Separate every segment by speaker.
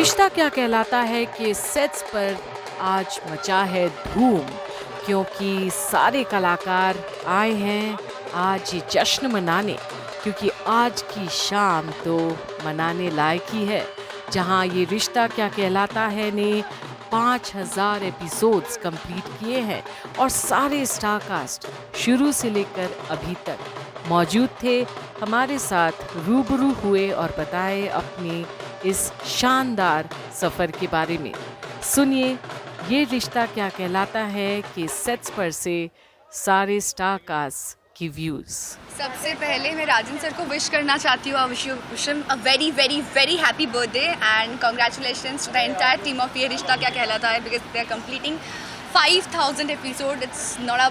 Speaker 1: रिश्ता क्या कहलाता है कि सेट्स पर आज मचा है धूम, क्योंकि सारे कलाकार आए हैं आज ये जश्न मनाने, क्योंकि आज की शाम तो मनाने लायक ही है, जहां ये रिश्ता क्या कहलाता है ने 5000 एपिसोड्स कंप्लीट किए हैं और सारे स्टार कास्ट शुरू से लेकर अभी तक मौजूद थे, हमारे साथ रूबरू हुए और बताए अपने इस शानदार सफ़र के बारे में। सुनिए ये रिश्ता क्या कहलाता है कि सेट्स पर से सारे स्टार कास्ट की व्यूज़।
Speaker 2: सबसे पहले मैं राजन सर को विश करना चाहती हूँ, wish him a very very very happy birthday and congratulations to the entire team of Yeh Rishta Kya Kehlata Hai, because they are completing 5000 episode. It's not a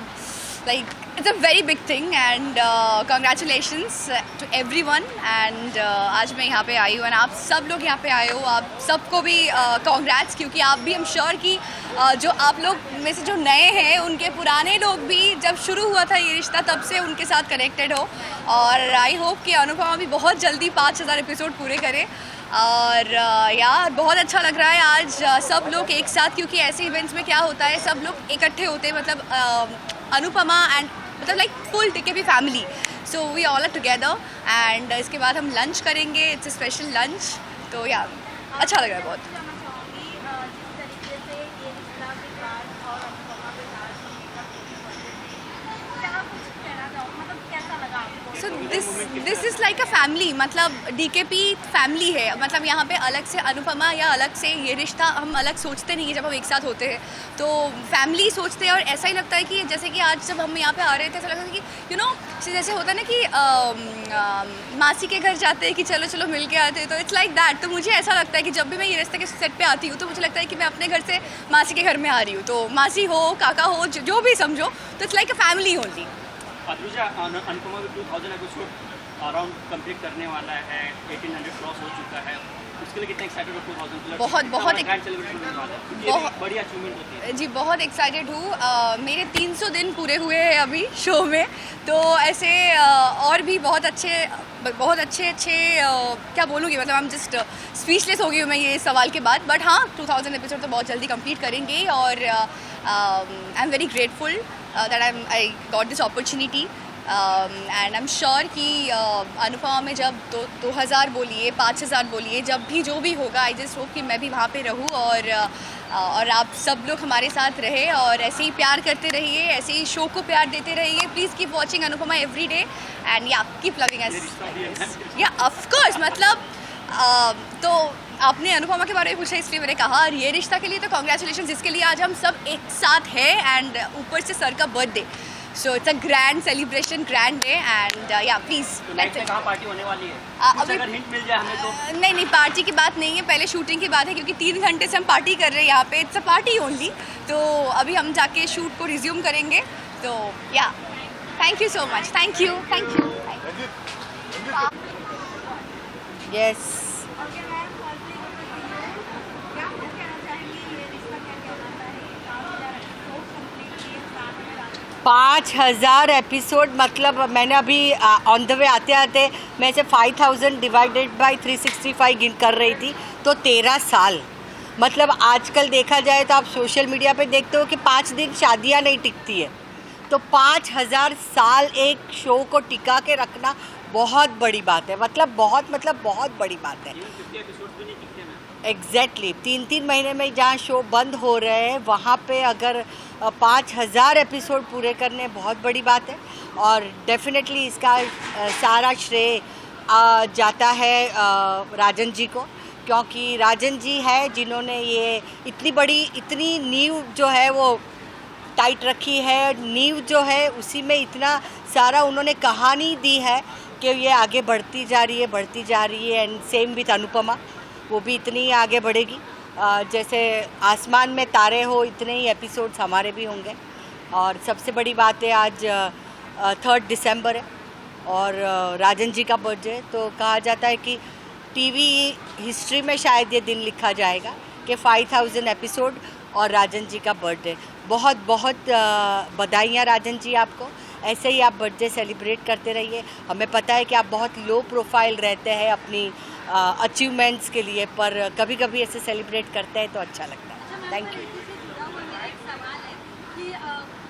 Speaker 2: like it's a very big thing and congratulations to everyone and आज मैं यहाँ पे आई हूँ and आप सब लोग यहाँ पे आए हो, आप सबको भी congrats, क्योंकि आप भी I'm sure कि जो आप लोग में से जो नए हैं उनके पुराने लोग भी जब शुरू हुआ था ये रिश्ता तब से उनके साथ कनेक्टेड हो, और आई होप कि अनुपमा भी बहुत जल्दी 5000 एपिसोड पूरे करें। और यार बहुत अच्छा लग रहा है आज सब लोग एक साथ, क्योंकि ऐसे इवेंट्स में क्या होता है सब लोग इकट्ठे होते हैं, मतलब अनुपमा एंड मतलब like full TKP family, so we all are together and इसके बाद हम लंच करेंगे, इट्स अ स्पेशल लंच, तो यार अच्छा लग रहा है बहुत। So this is like a family, मतलब डीकेपी फैमिली है, मतलब यहाँ पे अलग से अनुपमा या अलग से ये रिश्ता हम अलग सोचते नहीं है जब हम एक साथ होते हैं, तो फैमिली सोचते हैं। और ऐसा ही लगता है कि जैसे कि आज जब हम यहाँ पे आ रहे थे ऐसा लगता है कि यू नो जैसे होता है ना कि मासी के घर जाते हैं कि चलो चलो मिल के आते हैं, तो इट्स लाइक दैट। तो मुझे ऐसा लगता है कि जब भी मैं ये रिश्ते के सेट पे आती हूँ तो मुझे लगता है कि मैं अपने घर से मासी के घर में आ रही हूँ, तो मासी हो काका हो जो भी समझो, तो it's like a family only.
Speaker 3: Anupama भी 2000 एपिसोड अराउंड कंप्लीट करने वाला है, 1800 क्रॉस हो चुका है, उसके लिए कितना एक्साइटेड हो? 2000
Speaker 2: बहुत
Speaker 3: ग्रैंड सेलिब्रेशन होने वाला है, ये भी बड़ी अचीवमेंट होती है।
Speaker 2: जी बहुत एक्साइटेड हूँ। मेरे 300 दिन पूरे हुए हैं अभी शो में, तो ऐसे और भी बहुत अच्छे क्या बोलूँगी, मतलब आई एम जस्ट स्पीचलेस हो गई हूँ मैं ये सवाल के बाद। बट हाँ 2000 एपिसोड तो बहुत जल्दी कंप्लीट करेंगे और I am very grateful that I got this opportunity and I am sure कि अनुपमा में जब 2000 बोलिए 5000 बोलिए, जब भी जो भी होगा, आई जस्ट होप कि मैं भी वहाँ पे रहूँ और आप सब लोग हमारे साथ रहे और ऐसे ही प्यार करते रहिए, ऐसे ही शो को प्यार देते रहिए। Please keep watching Anupama every day and या कीप लविंग अस। या ऑफ कोर्स, मतलब तो आपने अनुपमा के बारे में पूछा इसलिए मैंने कहा, और ये रिश्ता के लिए तो कॉन्ग्रेचुलेशन, जिसके लिए आज हम सब एक साथ हैं एंड ऊपर से सर का birthday, so it's a grand celebration, grand day and या प्लीज़।
Speaker 3: कहाँ पार्टी होने वाली है?
Speaker 2: अभी
Speaker 3: अगर हिंट मिल जाए हमें तो।
Speaker 2: नहीं पार्टी की बात नहीं है, पहले शूटिंग की बात है, क्योंकि 3 घंटे से हम पार्टी कर रहे हैं यहाँ पे, इट्स अ पार्टी ओनली। तो अभी हम जाके शूट को रिज्यूम करेंगे, तो या thank you so much, thank you.
Speaker 4: Yes 5000 episode, मतलब मैंने अभी ऑन द वे आते आते मैं से 5000 डिवाइडेड बाय 365 गिन कर रही थी, तो 13 साल। मतलब आजकल देखा जाए तो आप सोशल मीडिया पे देखते हो कि 5 दिन शादियां नहीं टिकती है, तो 5000 साल एक शो को टिका के रखना बहुत बड़ी बात है, मतलब बहुत बड़ी बात है। एग्जैक्टली 3-3 महीने में जहाँ शो बंद हो रहे हैं वहाँ पे अगर 5000 एपिसोड पूरे करने बहुत बड़ी बात है, और डेफिनेटली इसका सारा श्रेय जाता है राजन जी को, क्योंकि राजन जी है जिन्होंने ये इतनी नींव जो है वो टाइट रखी है, नींव जो है उसी में इतना सारा उन्होंने कहानी दी है कि ये आगे बढ़ती जा रही है एंड सेम विथ अनुपमा, वो भी इतनी ही आगे बढ़ेगी। जैसे आसमान में तारे हो इतने ही एपिसोड्स हमारे भी होंगे। और सबसे बड़ी बात है आज 3 दिसंबर है और राजन जी का बर्थडे, तो कहा जाता है कि टीवी हिस्ट्री में शायद ये दिन लिखा जाएगा कि 5000 एपिसोड और राजन जी का बर्थडे। बहुत बधाइयाँ राजन जी आपको ऐसे ही आप बर्थडे सेलिब्रेट करते रहिए। हमें पता है कि आप बहुत लो प्रोफाइल रहते हैं अपनी अचीवमेंट्स के लिए, पर कभी कभी ऐसे सेलिब्रेट करते हैं तो अच्छा लगता है। Thank you.
Speaker 5: सवाल है कि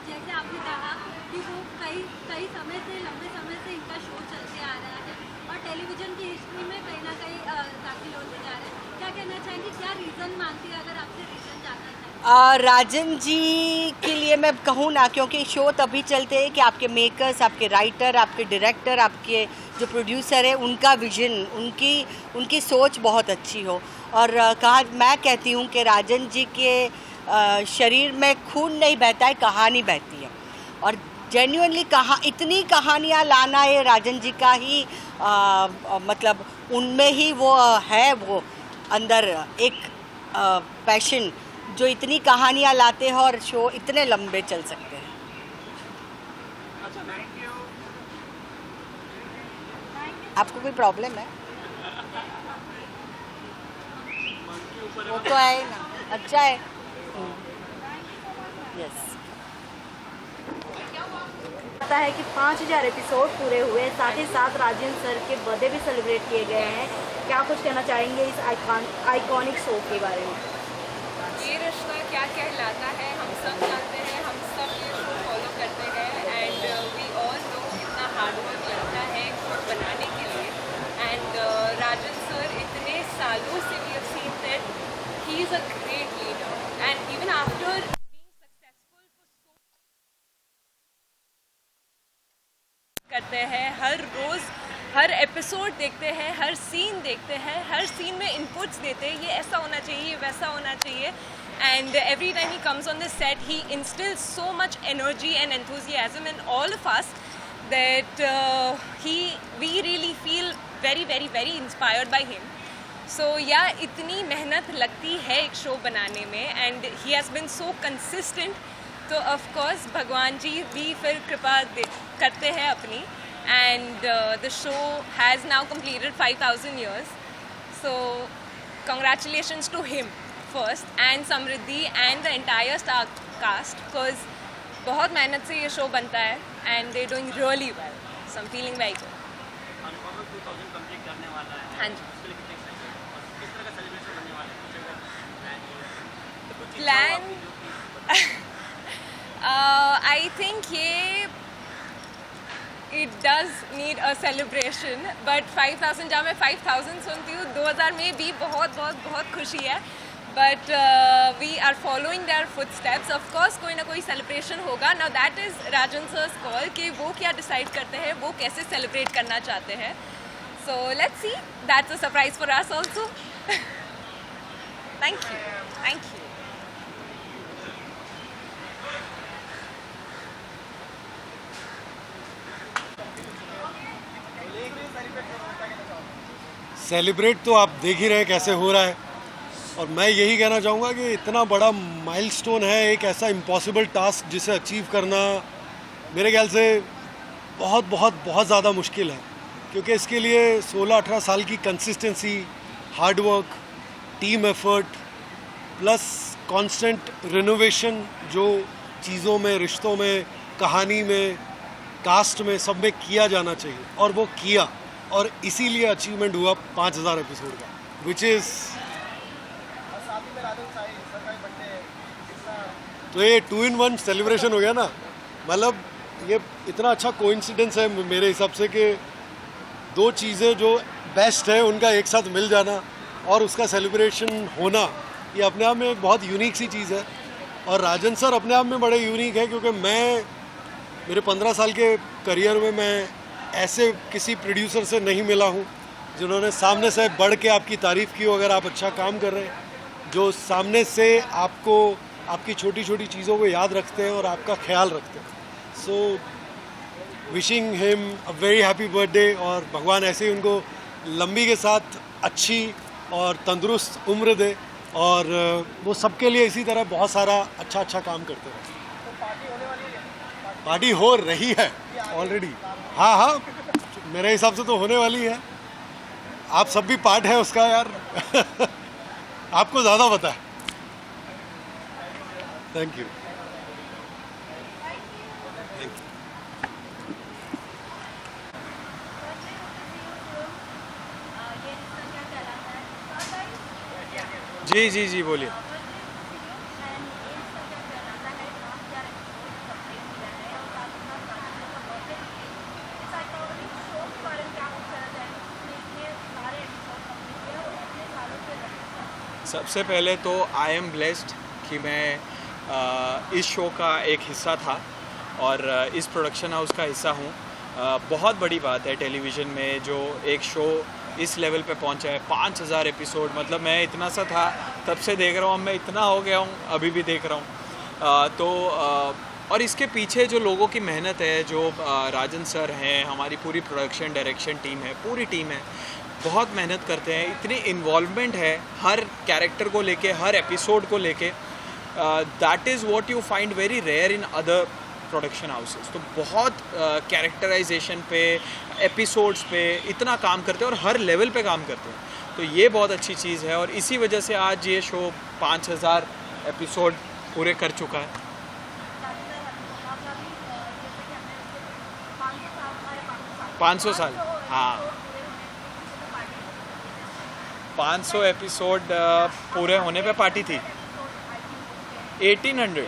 Speaker 5: जैसे आपने कहा कि वो कई कई समय से लंबे समय से इनका शो चलते आ रहा है और टेलीविज़न की हिस्ट्री में कहीं ना कहीं दाखिल होते जा रहे हैं, क्या कहना चाहेंगे, क्या रीज़न मानती है, अगर आपसे रीज़न जानना चाहें?
Speaker 4: राजन जी के लिए मैं कहूँ ना, क्योंकि शो तभी चलते हैं कि आपके मेकर्स, आपके राइटर, आपके डायरेक्टर, आपके जो प्रोड्यूसर है, उनका विजन, उनकी सोच बहुत अच्छी हो। और मैं कहती हूँ कि राजन जी के शरीर में खून नहीं बहता है, कहानी बहती है। और जेन्युइनली इतनी कहानियाँ लाना है राजन जी का ही मतलब उनमें ही वो है, वो अंदर एक पैशन जो इतनी कहानियाँ लाते हैं और शो इतने लंबे चल सकते हैं। आपको कोई प्रॉब्लम है? वो तो है ना, अच्छा है। यस।
Speaker 6: पता है कि 5000 एपिसोड पूरे हुए, साथ ही साथ राजेंद्र सर के बर्थडे भी सेलिब्रेट किए गए हैं। क्या कुछ कहना चाहेंगे इस आइकॉनिक शो के बारे में?
Speaker 7: ये रिश्ता क्या कहलाता है हम सब जानते हैं, हम सब ये शो फॉलो करते हैं एंड वी ऑल नो कितना हार्ड वर्क लगता है शो बनाने के लिए। एंड राजन सर इतने सालों से we have seen that he is a great leader and even after करते हैं, हर रोज़ हर एपिसोड देखते हैं, हर सीन देखते हैं, हर सीन में इनपुट्स देते हैं, ये ऐसा होना चाहिए, वैसा होना चाहिए। And every time he comes on the set he instils so much energy and enthusiasm in all of us that we really feel very very very inspired by him. So yeah इतनी मेहनत लगती है एक show बनाने में and he has been so consistent, तो of course भगवान जी भी फिर कृपा करते हैं अपनी। And the show has now completed 5,000 years. So congratulations to him first and Samriddhi and the entire star cast, because बहुत मेहनत से ये show बनता है and they're doing really well. So I'm feeling very good.
Speaker 3: Anupama 2000 complete करने वाला है।
Speaker 7: हाँ जी।
Speaker 3: उसके लिए कितने एक्साइटेड हैं और किस तरह का सेलिब्रेशन बनने वाला है? कुछ
Speaker 7: Plan I think ये It does need a celebration, but 5,000 जहाँ मैं 5,000 सुनती हूँ, 2000 में भी बहुत बहुत बहुत खुशी है। But we are following their footsteps. Of course कोई ना कोई celebration होगा. Now that is Rajan sir's call कि वो क्या decide करते हैं, वो कैसे celebrate करना चाहते हैं. So let's see. That's a surprise for us also. Thank you. Thank you.
Speaker 8: Celebrate तो आप देख ही रहे हैं कैसे हो रहा है, और मैं यही कहना चाहूँगा कि इतना बड़ा माइलस्टोन है, एक ऐसा इम्पॉसिबल टास्क जिसे अचीव करना मेरे ख्याल से बहुत बहुत बहुत ज़्यादा मुश्किल है, क्योंकि इसके लिए 16-18 साल की consistency, hard work, team effort plus constant renovation जो चीज़ों में, रिश्तों में, कहानी में, कास्ट में, सब में किया जाना चाहिए, और वो किया, और इसीलिए अचीवमेंट हुआ 5000 एपिसोड का, विच इज़ तो ये 2-in-1 सेलिब्रेशन हो गया ना। मतलब ये इतना अच्छा कोइंसिडेंस है मेरे हिसाब से कि दो चीज़ें जो बेस्ट है उनका एक साथ मिल जाना और उसका सेलिब्रेशन होना, ये अपने आप में एक बहुत यूनिक सी चीज़ है। और राजन सर अपने आप में बड़े यूनिक है, क्योंकि मेरे 15 साल के करियर में मैं ऐसे किसी प्रोड्यूसर से नहीं मिला हूँ जिन्होंने सामने से बढ़ के आपकी तारीफ़ की हो अगर आप अच्छा काम कर रहे हैं, जो सामने से आपको आपकी छोटी छोटी चीज़ों को याद रखते हैं और आपका ख्याल रखते हैं। So wishing him a very happy birthday, और भगवान ऐसे ही उनको लंबी के साथ अच्छी और तंदुरुस्त उम्र दे, और वो सबके लिए इसी तरह बहुत सारा अच्छा अच्छा काम करते रहे। पार्टी हो रही है ऑलरेडी। हाँ हाँ, मेरे हिसाब से तो होने वाली है। आप सब भी पार्ट है उसका यार। आपको ज़्यादा पता है। Thank you.
Speaker 9: जी बोलिए। सबसे पहले तो आई एम ब्लेस्ड कि मैं इस शो का एक हिस्सा था और इस प्रोडक्शन हाउस का हिस्सा हूँ। बहुत बड़ी बात है टेलीविज़न में जो एक शो इस लेवल पे पहुँचा है। 5000 एपिसोड, मतलब मैं इतना सा था तब से देख रहा हूँ, मैं इतना हो गया हूँ अभी भी देख रहा हूँ। और इसके पीछे जो लोगों की मेहनत है, जो राजन सर हैं, हमारी पूरी प्रोडक्शन डायरेक्शन टीम है, पूरी टीम है, बहुत मेहनत करते हैं। इतनी इन्वॉल्वमेंट है हर कैरेक्टर को लेके, हर एपिसोड को लेके। That is what you find very rare in other production houses. तो बहुत कैरेक्टराइजेशन पे, एपिसोड्स पे इतना काम करते हैं और हर लेवल पे काम करते हैं। तो ये बहुत अच्छी चीज़ है और इसी वजह से आज ये शो 5000 एपिसोड पूरे कर चुका है। 500 साल, हाँ। 500 एपिसोड पूरे होने पे पार्टी थी। 1800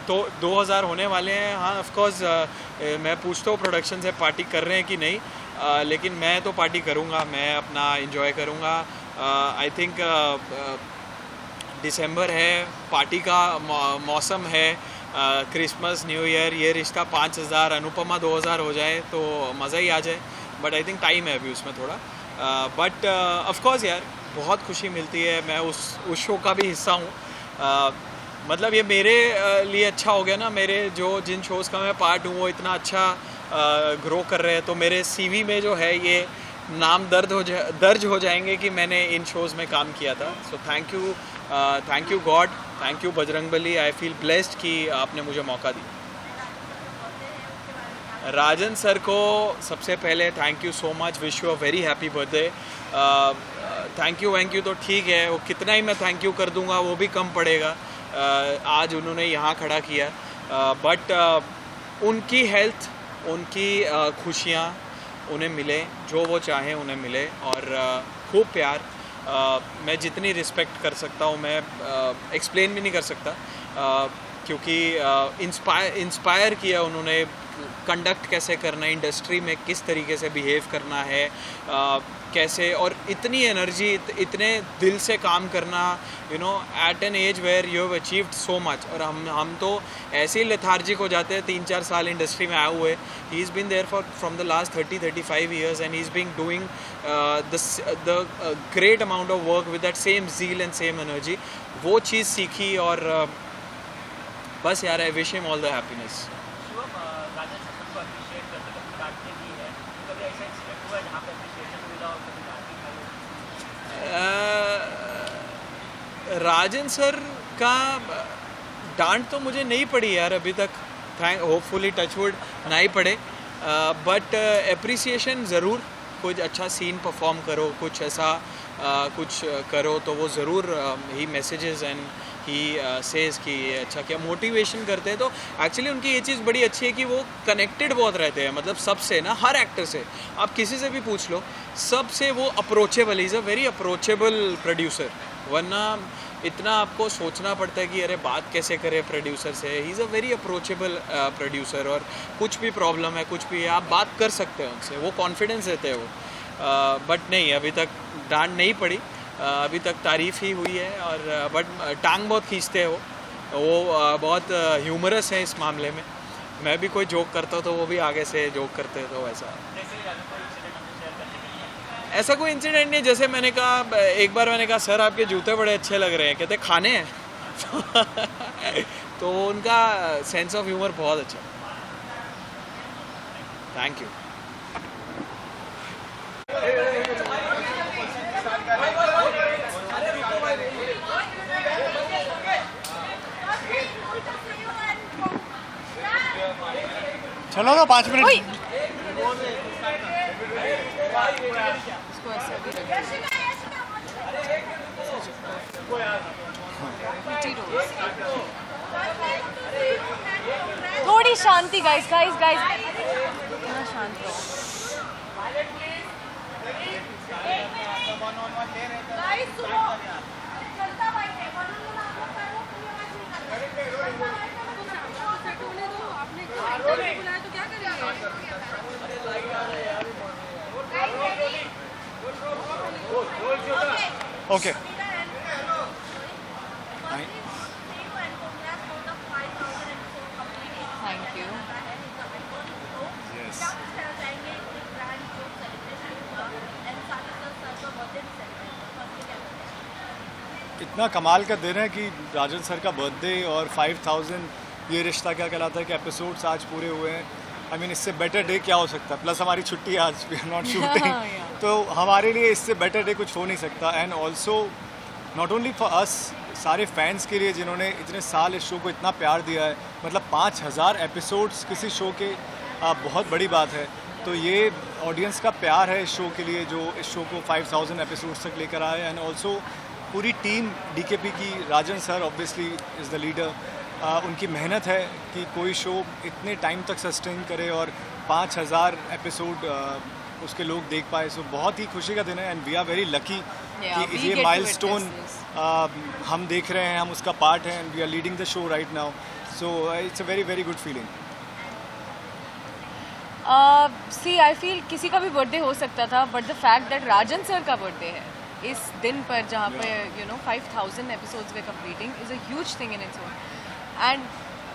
Speaker 9: तो 2000 होने वाले हैं। हाँ, ऑफ कोर्स मैं पूछता हूँ प्रोडक्शन से पार्टी कर रहे हैं कि नहीं, लेकिन मैं तो पार्टी करूँगा, मैं अपना एंजॉय करूँगा। आई थिंक दिसंबर है, पार्टी का मौसम है। क्रिसमस, न्यू ईयर, ये रिश्ता 5000, अनुपमा 2000 हो जाए तो मज़ा ही आ जाए। बट आई थिंक टाइम है अभी उसमें थोड़ा। बट ऑफ कोर्स यार बहुत खुशी मिलती है। मैं उस शो का भी हिस्सा हूँ। मतलब ये मेरे लिए अच्छा हो गया ना, मेरे जिन शोज़ का मैं पार्ट हूँ वो इतना अच्छा ग्रो कर रहे हैं, तो मेरे सीवी में जो है ये नाम दर्ज हो जाएंगे कि मैंने इन शोज़ में काम किया था। सो thank you God, thank you Bajrangbali. I feel blessed कि आपने मुझे मौका दिया। राजन सर को सबसे पहले thank you so much, wish you a very happy birthday. Thank you तो ठीक है, वो कितना ही मैं थैंक यू कर दूंगा वो भी कम पड़ेगा। आज उन्होंने यहाँ खड़ा किया, बट उनकी हेल्थ, उनकी खुशियाँ उन्हें मिले, जो वो चाहें उन्हें मिले, और खूब प्यार। मैं जितनी रिस्पेक्ट कर सकता हूँ मैं एक्सप्लेन भी नहीं कर सकता, क्योंकि इंस्पायर किया उन्होंने कंडक्ट कैसे करना है, इंडस्ट्री में किस तरीके से बिहेव करना है, कैसे, और इतनी एनर्जी, इतने दिल से काम करना, you know, at an age where you have achieved so much. और हम तो ऐसे ही लेथार्जिक हो जाते हैं। 3-4 साल इंडस्ट्री में आए हुए। He is been there from the लास्ट 30-35 years and he is been doing the great amount of work with that same zeal and same energy. वो चीज़ सीखी और बस यार, I wish him all the happiness. Rajan sir का डांट तो मुझे नहीं पड़ी यार अभी तक, होपफुली टचवुड ना ही पड़े, बट एप्रिसिएशन ज़रूर। कुछ अच्छा सीन परफॉर्म करो, कुछ ऐसा कुछ करो तो वो ज़रूर ही मैसेजेस एंड ही सेज कि अच्छा क्या मोटिवेशन करते हैं। तो एक्चुअली उनकी ये चीज़ बड़ी अच्छी है कि वो कनेक्टेड बहुत रहते हैं, मतलब सबसे ना, हर एक्टर से, आप किसी से भी पूछ लो, सबसे वो approachable, is a very approachable producer. वरना इतना आपको सोचना पड़ता है कि अरे बात कैसे करें प्रोड्यूसर से। ही is a very approachable producer, और कुछ भी प्रॉब्लम है, कुछ भी है, आप बात कर सकते हैं उनसे, वो कॉन्फिडेंस देते हैं वो। बट नहीं, अभी तक डांट नहीं पड़ी, अभी तक तारीफ़ ही हुई है। और बट टांग बहुत खींचते हैं वो बहुत ह्यूमरस है इस मामले में। मैं भी कोई जोक करता हूँ तो वो भी आगे से जोक करते हैं, तो ऐसा कोई इंसिडेंट नहीं। जैसे मैंने कहा, एक बार मैंने कहा सर आपके जूते बड़े अच्छे लग रहे हैं, कहते खाने हैं तो उनका सेंस ऑफ ह्यूमर बहुत अच्छा। Thank you.
Speaker 10: चलो ना 5 मिनट।
Speaker 5: थोड़ी शांति गाइस, थोड़ा शांत रहो।
Speaker 10: Okay
Speaker 7: thank you.
Speaker 10: इतना कमाल का दिन है कि राजन सर का बर्थडे और 5000 ये रिश्ता क्या कहलाता है कि एपिसोड्स आज पूरे हुए हैं। आई मीन इससे बेटर डे क्या हो सकता है, प्लस हमारी छुट्टी आज, वी आर नॉट शूटिंग, तो हमारे लिए इससे बेटर डे कुछ हो नहीं सकता। And also not only for us, सारे फैंस के लिए जिन्होंने इतने साल इस शो को इतना प्यार दिया है, मतलब 5000 एपिसोड्स किसी शो के बहुत बड़ी बात है। तो ये ऑडियंस का प्यार है इस शो के लिए जो इस शो को 5000 एपिसोड्स तक लेकर आए। एंड ऑल्सो पूरी टीम डीकेपी की, Rajan sir obviously is the leader, उनकी मेहनत है कि कोई शो इतने टाइम तक सस्टेन करे और 5000 एपिसोड उसके लोग देख पाए। सो बहुत ही खुशी का दिन है and we are very lucky कि ये माइलस्टोन हम देख रहे हैं, हम उसका पार्ट हैं and we are leading the show right now. So it's a very very good feeling.
Speaker 7: See I feel किसी का भी बर्थडे हो सकता था, but the fact that Rajan sir का बर्थडे है इस दिन पर जहाँ पे 5000 episodes we completing is a huge thing in its own. And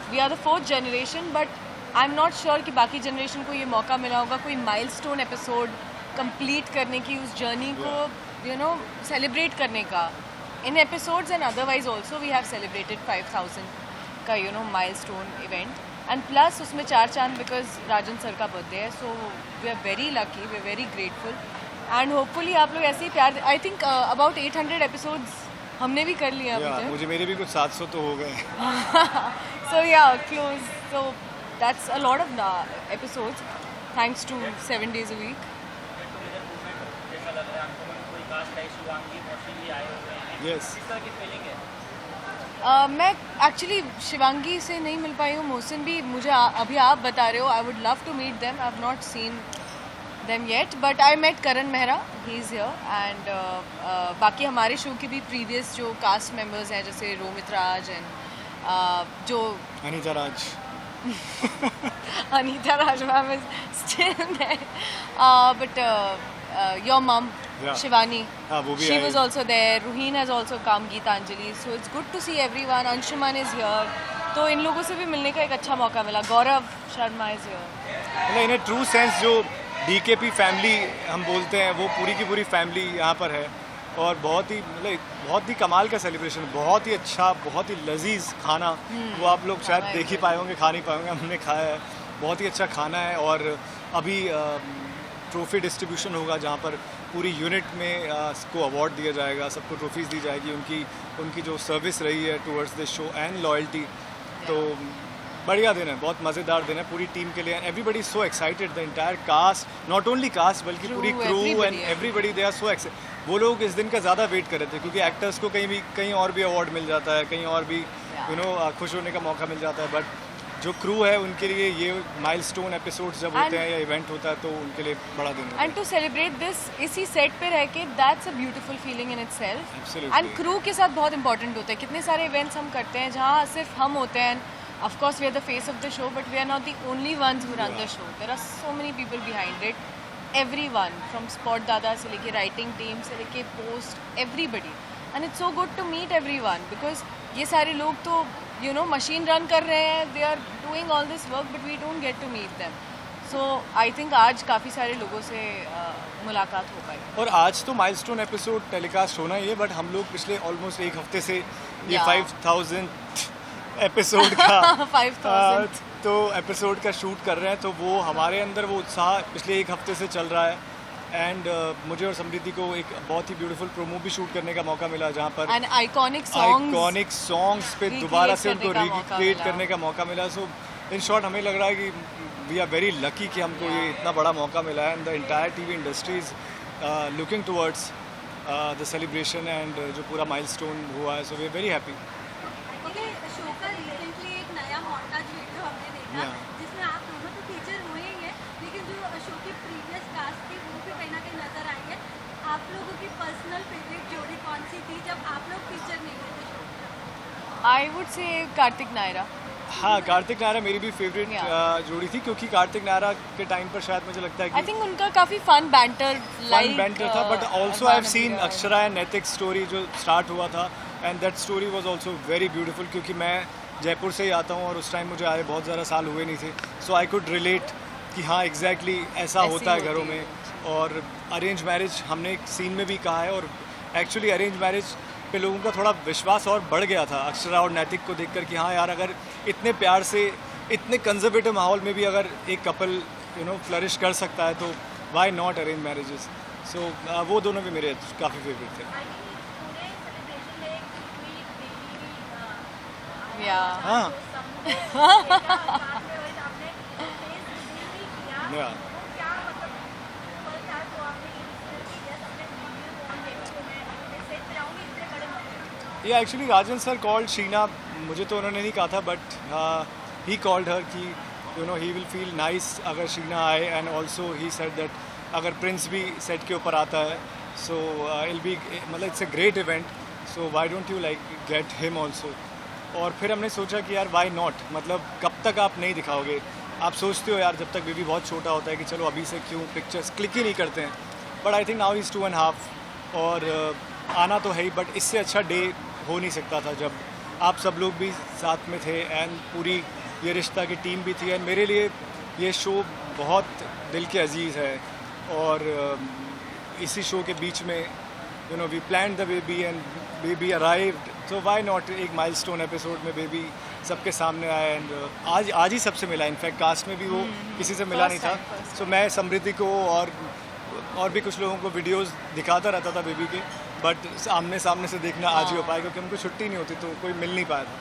Speaker 7: we are the 4th generation, but I am not sure कि बाकी जनरेशन को ये मौका मिला होगा कोई माइलस्टोन एपिसोड कंप्लीट करने की, उस जर्नी को सेलिब्रेट करने का। इन episodes and otherwise also we have celebrated 5000 का माइलस्टोन इवेंट, एंड प्लस उसमें 4 चांद बिकॉज राजन सर का बर्थडे है। So we are very lucky, we are very grateful and hopefully आप लोग ऐसे ही प्यार। आई थिंक अबाउट 800 एपिसोड्स हमने भी कर लिया अभी तक।
Speaker 10: मुझे मेरे भी कुछ 700 तो हो गए।
Speaker 7: सो या close, so that's a lot of episodes thanks to 7 days a week।
Speaker 10: Yes
Speaker 7: मैं एक्चुअली शिवांगी से नहीं मिल पाई हूँ, मोहसिन भी मुझे अभी आप बता रहे हो, I would love to meet them, I have not seen them yet, but I met Karan Mehra, he is here. And बाकी हमारे शो के भी प्रीवियस जो कास्ट मेंबर्स हैं जैसे रोमित राज एंड जो
Speaker 10: Anita Raj
Speaker 7: Anita Raj ma'am is still there, but your mum Shivani,
Speaker 10: वो भी
Speaker 7: she
Speaker 10: I.
Speaker 7: was also there. Ruheen has also come, Geetanjali. So it's good to see everyone. Anshuman is here. तो इन लोगों से भी मिलने का एक अच्छा मौका मिला। Gaurav Sharma is here.
Speaker 10: मतलब इन ट्रू सेंस जो डीकेपी फैमिली हम बोलते हैं वो पूरी की पूरी फैमिली यहाँ पर है और बहुत ही मतलब बहुत ही कमाल का सेलिब्रेशन, बहुत ही अच्छा, बहुत ही लजीज खाना। वो आप लोग शायद देख ही पाए होंगे, खा नहीं पाए होंगे, हमने खाया है। बहुत ही अच्छा खाना है और अभी ट्रॉफी डिस्ट्रीब्यूशन होगा जहाँ पर पूरी यूनिट में को अवार्ड दिया जाएगा, सबको ट्रॉफीज़ दी जाएगी उनकी जो सर्विस रही है towards this show and loyalty. तो बढ़िया दिन है, बहुत मज़ेदार दिन है पूरी टीम के लिए। Everybody so excited, the entire cast, not only cast बल्कि पूरी crew and everybody they are so excited. वो लोग इस दिन का ज़्यादा वेट कर रहे थे क्योंकि एक्टर्स को कहीं और भी अवार्ड मिल जाता है, कहीं और भी खुश होने का मौका मिल जाता है, बट जो क्रू है उनके लिए ये माइलस्टोन एपिसोड्स जब होते हैं या इवेंट होता है तो उनके लिए बड़ा दिन है।
Speaker 7: एंड टू सेलिब्रेट दिस इसी सेट पे रह के that's a beautiful feeling in itself. And crew के साथ बहुत इंपॉर्टेंट होता है। कितने सारे इवेंट्स हम करते हैं जहाँ सिर्फ हम होते हैं, of course we are the face of the show, but we are not the only ones who run the show. There are so many people behind it, everyone from spot दादा से लेके राइटिंग टीम से लेके post, everybody. And it's so good to meet everyone because ये सारे लोग तो machine run कर रहे हैं, they are doing all this work but we don't gate to meet them. So I think आज काफ़ी सारे लोगों से मुलाकात हो पाई।
Speaker 10: और आज तो माइलस्टोन एपिसोड टेलीकास्ट होना ही है, बट हम लोग पिछले ऑलमोस्ट एक हफ्ते से ये 5000 एपिसोड का
Speaker 7: 5000
Speaker 10: तो एपिसोड का शूट कर रहे हैं, तो वो हमारे अंदर वो उत्साह पिछले एक हफ्ते से चल रहा है। एंड मुझे और समृद्धि को एक बहुत ही ब्यूटीफुल प्रोमो भी शूट करने का मौका मिला जहाँ पर
Speaker 7: आइकॉनिक
Speaker 10: सॉन्ग्स पे दोबारा से उनको रिक्रिएट करने का मौका मिला। सो इन शॉर्ट हमें लग रहा है कि वी आर वेरी लकी कि हमको ये इतना बड़ा मौका मिला है and the entire TV industry is looking towards the celebration and जो पूरा माइलस्टोन हुआ है। So we are very happy.
Speaker 5: Show का रिसेंटली एक नया मॉन्टाज वीडियो हमने देखा जिसमें आप दोनों तो फीचर हुए ही हैं, लेकिन जो शो की प्रीवियस कास्ट थी वो भी कहीं ना कहीं नजर आई है। आप लोगों की पर्सनल फेवरेट जोड़ी कौन सी थी जब आप लोग फीचर नहीं हुए थे शो में?
Speaker 7: आई वुड से कार्तिक नायरा।
Speaker 10: हाँ, कार्तिक नायरा मेरी भी फेवरेट जोड़ी थी, क्योंकि कार्तिक नायरा के टाइम पर शायद मुझे लगता है
Speaker 7: आई
Speaker 10: कि
Speaker 7: थिंक उनका काफ़ी फन बैंटर
Speaker 10: फन बैंटर था, but also I have seen Akshara and नैतिक स्टोरी जो स्टार्ट हुआ था, and that story was also very beautiful, क्योंकि मैं जयपुर से ही आता हूँ और उस टाइम मुझे आए बहुत ज़्यादा साल हुए नहीं थे, सो आई कुड रिलेट कि हाँ एग्जैक्टली ऐसा होता है घरों में। और अरेंज मैरिज हमने एक सीन में भी कहा है, और एक्चुअली अरेंज मैरिज पे लोगों का थोड़ा विश्वास और बढ़ गया था अक्षरा और नैतिक को देखकर कि हाँ यार, अगर इतने प्यार से इतने कंजर्वेटिव माहौल में भी अगर एक कपल फ्लरिश कर सकता है तो वाई नॉट अरेंज मैरिजेस। सो वो दोनों भी मेरे काफ़ी फेवरेट थे। हाँ Yeah. ये एक्चुअली राजन सर कॉल्ड शीना, मुझे तो उन्होंने नहीं कहा था, बट ही कॉल्ड हर कि ही विल फील नाइस अगर शीना आए, and also he said that अगर प्रिंस भी सेट के ऊपर आता है सो इल बी मतलब it's a great event, so why don't you like get him also. और फिर हमने सोचा कि यार वाई नॉट, मतलब कब तक आप नहीं दिखाओगे, आप सोचते हो यार जब तक बेबी बहुत छोटा होता है कि चलो अभी से क्यों पिक्चर्स क्लिक ही नहीं करते हैं, but I think now is 2.5 और आना तो है ही, बट इससे अच्छा डे हो नहीं सकता था जब आप सब लोग भी साथ में थे एंड पूरी ये रिश्ता की टीम भी थी, एंड मेरे लिए ये शो बहुत दिल के अजीज़ है। और इसी शो के बीच में we plan the baby and baby arrived, so why not एक माइलस्टोन एपिसोड में बेबी सबके सामने आया, एंड आज ही सबसे मिला, इनफैक्ट कास्ट में भी वो किसी से मिला नहीं था। सो मैं समृद्धि को और भी कुछ लोगों को वीडियोस दिखाता रहता था बेबी के, बट आमने सामने से देखना आज ही हो पाया क्योंकि हमको छुट्टी नहीं होती तो कोई मिल नहीं पाया था।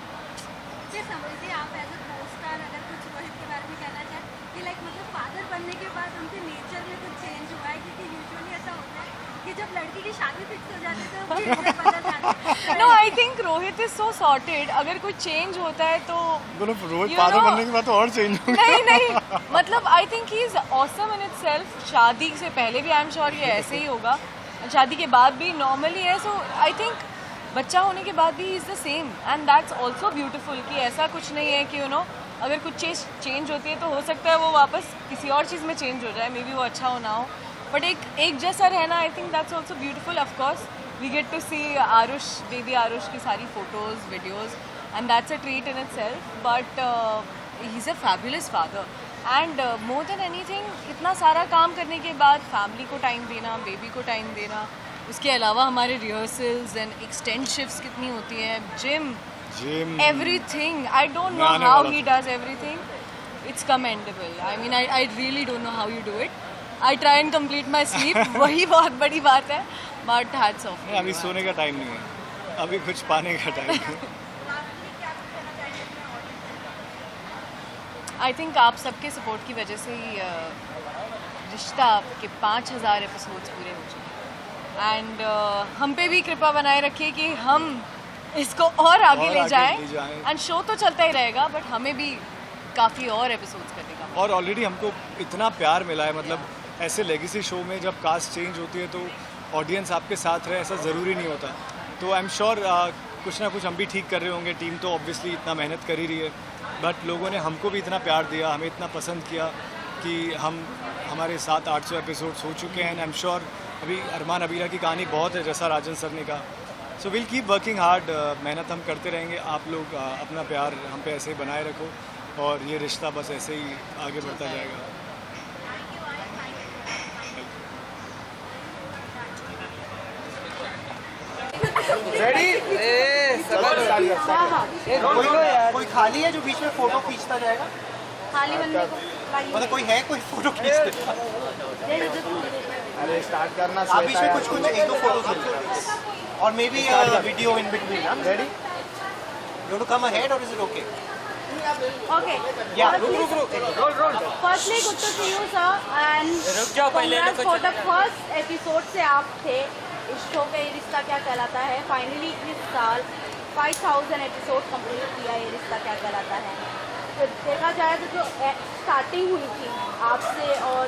Speaker 5: समझिए आप एज अ पोस्टर अगर कुछ रोहित के बारे में कहना चाहें कि लाइक मतलब फादर बनने के बाद उनके नेचर में कुछ चेंज हुआ है, क्योंकि यूजुअली ऐसा होता है कि जब लड़की की शादी फिक्स हो जाती है तो उसकी नेचर बदल जाता है।
Speaker 7: No, I think Rohit is so sorted, अगर कोई चेंज होता है तो
Speaker 10: रोहित फादर बनने के बाद तो और चेंज हो
Speaker 7: नहीं नहीं मतलब I think he is awesome in itself. शादी से पहले भी आई एम श्योर ये ऐसे ही होगा, शादी के बाद भी नॉर्मली है, सो आई थिंक बच्चा होने के बाद भी is the same, and that's also beautiful कि ऐसा कुछ नहीं है कि अगर कुछ चीज़ चेंज होती है तो हो सकता है वो वापस किसी और चीज़ में चेंज हो जाए, मे बी वो अच्छा हो ना हो, बट एक जैसा रहना, I think that's also beautiful. Of course we get to see Aarush, baby Aarush की सारी photos videos, and that's a treat in itself, but he is a fabulous father, and more than anything इतना सारा काम करने के बाद फैमिली को टाइम देना, बेबी को टाइम देना, उसके अलावा हमारे रिहर्सल्स एंड एक्सटेंड शिफ्ट्स कितनी होती हैं, gym everything, I don't know how he does everything, it's commendable. I mean I really don't know how you do it, I try and complete my sleep, वही बहुत बड़ी बात है, but hats off.
Speaker 10: अभी सोने का टाइम नहीं है, अभी कुछ पाने का टाइम है।
Speaker 7: आई थिंक आप सबके सपोर्ट की वजह से ही रिश्ता के 5000 एपिसोड्स पूरे हो चुके हैं, एंड हम पे भी कृपा बनाए रखिए कि हम इसको और आगे ले जाएं, एंड शो तो चलता ही रहेगा बट हमें भी काफ़ी और एपिसोड्स करने का।
Speaker 10: और ऑलरेडी हमको इतना प्यार मिला है, मतलब ऐसे लेगेसी शो में जब कास्ट चेंज होती है तो ऑडियंस आपके साथ रहे ऐसा ज़रूरी नहीं होता, तो आई एम श्योर कुछ ना कुछ हम भी ठीक कर रहे होंगे। टीम तो ऑब्वियसली इतना मेहनत कर ही रही है, बट लोगों ने हमको भी इतना प्यार दिया, हमें इतना पसंद किया कि हमारे 700-800 एपिसोड्स हो चुके हैं, एंड आई एम श्योर अभी अरमान अबीरा की कहानी बहुत है जैसा राजन सर ने कहा, so will keep working hard, मेहनत हम करते रहेंगे। आप लोग अपना प्यार हम पे ऐसे ही बनाए रखो और ये रिश्ता बस ऐसे ही आगे बढ़ता जाएगा।
Speaker 11: कोई खाली है जो बीच में फोटो खींचता जाएगा?
Speaker 5: खाली बनने को
Speaker 11: मतलब कोई है कोई फोटो खींचते? अरे स्टार्ट करना, आप इसमें कुछ 1-2 फोटोज और maybe video in between. Ready? You want to come ahead or is it okay?
Speaker 5: Okay.
Speaker 11: Yeah. Roll.
Speaker 5: Firstly, good to see you, sir. And congrats for the first episode से आप थे इस show पे। ये रिश्ता क्या कहलाता है finally इस साल 5000 episode complete किया। ये रिश्ता क्या कहलाता है तो देखा जाए तो जो स्टार्टिंग हुई थी आपसे और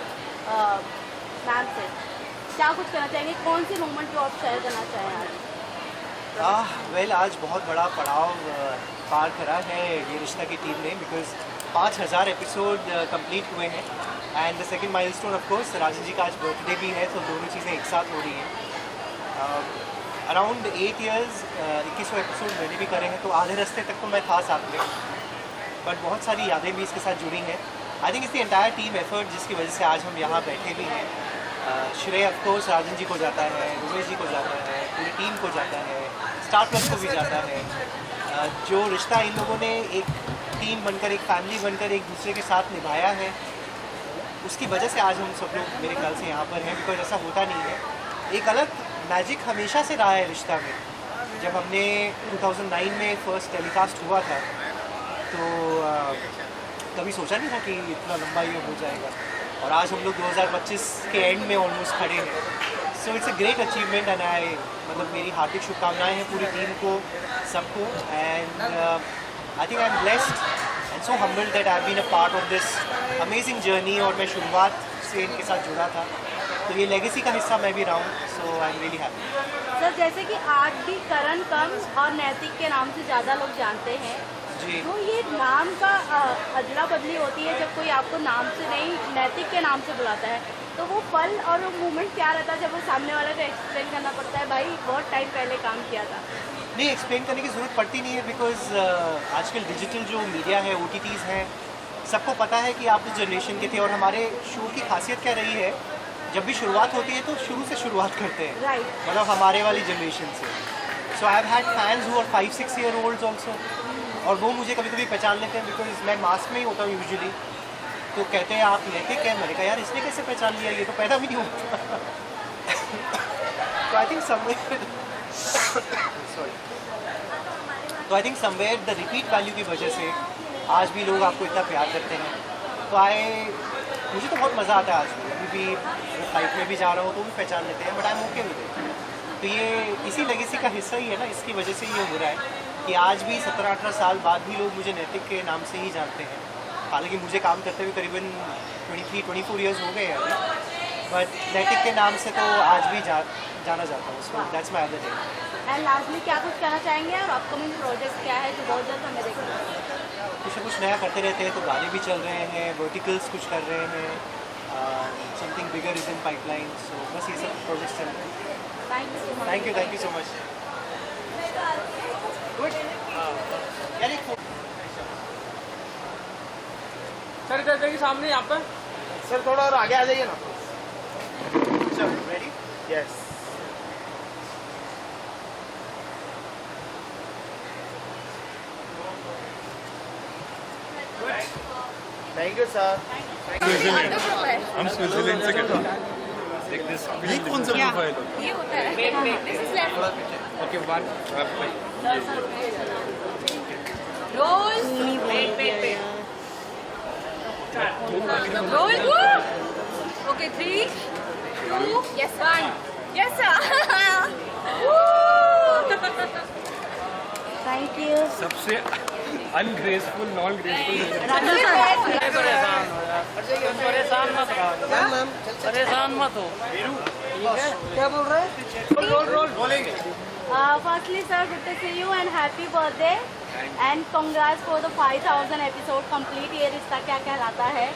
Speaker 5: मैम से, क्या कुछ कहना चाहेंगे? कौन सी मोमेंट जो आप शेयर करना चाहें आज?
Speaker 11: वेल आज बहुत बड़ा पड़ाव पार करा है ये रिश्ता की टीम ने, बिकॉज 5000 एपिसोड कंप्लीट हुए हैं। And the second milestone of course Rajan ji का आज बर्थडे भी है, तो दोनों चीज़ें एक साथ हो रही हैं। अराउंड 8 ईयर्स 2100 एपिसोड मैंने भी करे हैं, तो आधे रास्ते तक तो मैं था साथ में, बट बहुत सारी यादें भी इसके साथ जुड़ी हैं। I think it's the entire team effort जिसकी वजह से आज हम यहाँ बैठे भी हैं। श्रेय ऑफ कोर्स राजन जी को जाता है, उमेश जी को जाता है, पूरी टीम को जाता है, स्टार प्लस को भी जाता है। जो रिश्ता इन लोगों ने एक टीम बनकर, एक फैमिली बनकर एक दूसरे के साथ निभाया है, उसकी वजह से आज हम सब लोग मेरे ख्याल से यहाँ पर हैं, बिकॉज ऐसा होता नहीं है। एक अलग मैजिक हमेशा से रहा है रिश्ता में। जब हमने 2009 में फर्स्ट टेलीकास्ट हुआ था, तो कभी सोचा नहीं था कि इतना लंबा ये हो जाएगा, और आज हम लोग 2025 के एंड में ऑलमोस्ट खड़े हैं। So it's a great achievement and मतलब मेरी हार्दिक शुभकामनाएं हैं पूरी टीम को, सबको। And I think I am blessed and so humbled that I have been a part of this amazing journey, और मैं शुरुआत से इनके साथ जुड़ा था, तो ये लेगेसी का हिस्सा मैं भी रहा हूँ। So I am really happy.
Speaker 6: Sir जैसे कि आज भी करण कम और नैतिक के नाम से ज़्यादा लोग जानते हैं, तो ये नाम का अदला बदली होती है जब कोई आपको नाम से नहीं नैतिक के नाम से बुलाता है, तो वो पल और वो मोमेंट क्या रहता है जब वो सामने वाले को एक्सप्लेन करना पड़ता है, भाई बहुत टाइम पहले काम किया था?
Speaker 11: नहीं, एक्सप्लेन करने की ज़रूरत पड़ती नहीं है, बिकॉज आजकल डिजिटल जो मीडिया है, OTTs हैं, सबको पता है कि आप उस जनरेशन के थे। और हमारे शो की खासियत क्या रही है, जब भी शुरुआत होती है तो शुरू से शुरुआत करते हैं, मतलब हमारे वाली जनरेशन से। So I have had fans who are 5-6 year olds also, और वो मुझे कभी कभी पहचान लेते हैं, बिकॉज मैं मास्क में ही होता हूँ यूजुअली, तो कहते हैं आप नैतिक हैं। मैंने कहा यार इसने कैसे पहचान लिया, ये तो पैदा भी नहीं होता। तो I think somewhere the repeat value की वजह से आज भी लोग आपको इतना प्यार करते हैं। तो मुझे तो बहुत मज़ा आता है आज भी, अभी भी फ्लाइट में भी जा रहा हूँ तो भी पहचान लेते हैं, but I M okay with it. तो ये इसी लेगेसी का हिस्सा ही है ना, इसकी वजह से ये हो रहा है कि आज भी 17-18 साल बाद भी लोग मुझे नैतिक के नाम से ही जानते हैं। हालांकि मुझे काम करते हुए करीबन 23-24 ईयर्स हो गए हैं अभी, बट नैतिक के नाम से तो आज भी जाना जाता हूँ। So that's my other thing.
Speaker 6: And lastly क्या कुछ कहना चाहेंगे और अपकमिंग प्रोजेक्ट क्या है जो बहुत जल्द हमें देखना है?
Speaker 11: कुछ न कुछ नया करते रहते हैं, तो गाने भी चल रहे हैं, वर्टिकल्स कुछ कर रहे हैं, something bigger is in pipeline. So बस ये सब प्रोजेक्ट्स चल रहे हैं। Thank you so much. Good. यार एक
Speaker 12: सर इधर देखिए सामने यहाँ पर।
Speaker 11: सर थोड़ा और आगे आ जाइए ना। चलो ready? Yes. Thank you sir.
Speaker 13: हम स्विट्जरलैंड से कहते हैं। ये कौन सा प्रोफाइल है?
Speaker 2: ये होता है। This is left.
Speaker 13: Okay one
Speaker 2: Roll. Wait. Roll. Okay, 3, 2, yes, 1. Yes, sir.
Speaker 6: Thank you.
Speaker 13: सबसे अनग्रेसफुल नॉन ग्रेसफुल
Speaker 12: परेशान मत हो।
Speaker 6: क्या बोल रहे हैं?
Speaker 12: रोल बोलेंगे।
Speaker 6: Firstly sir, good to see you and happy birthday and congrats for the 5000 episode complete. Yeh Rishta Kya Kehlata है,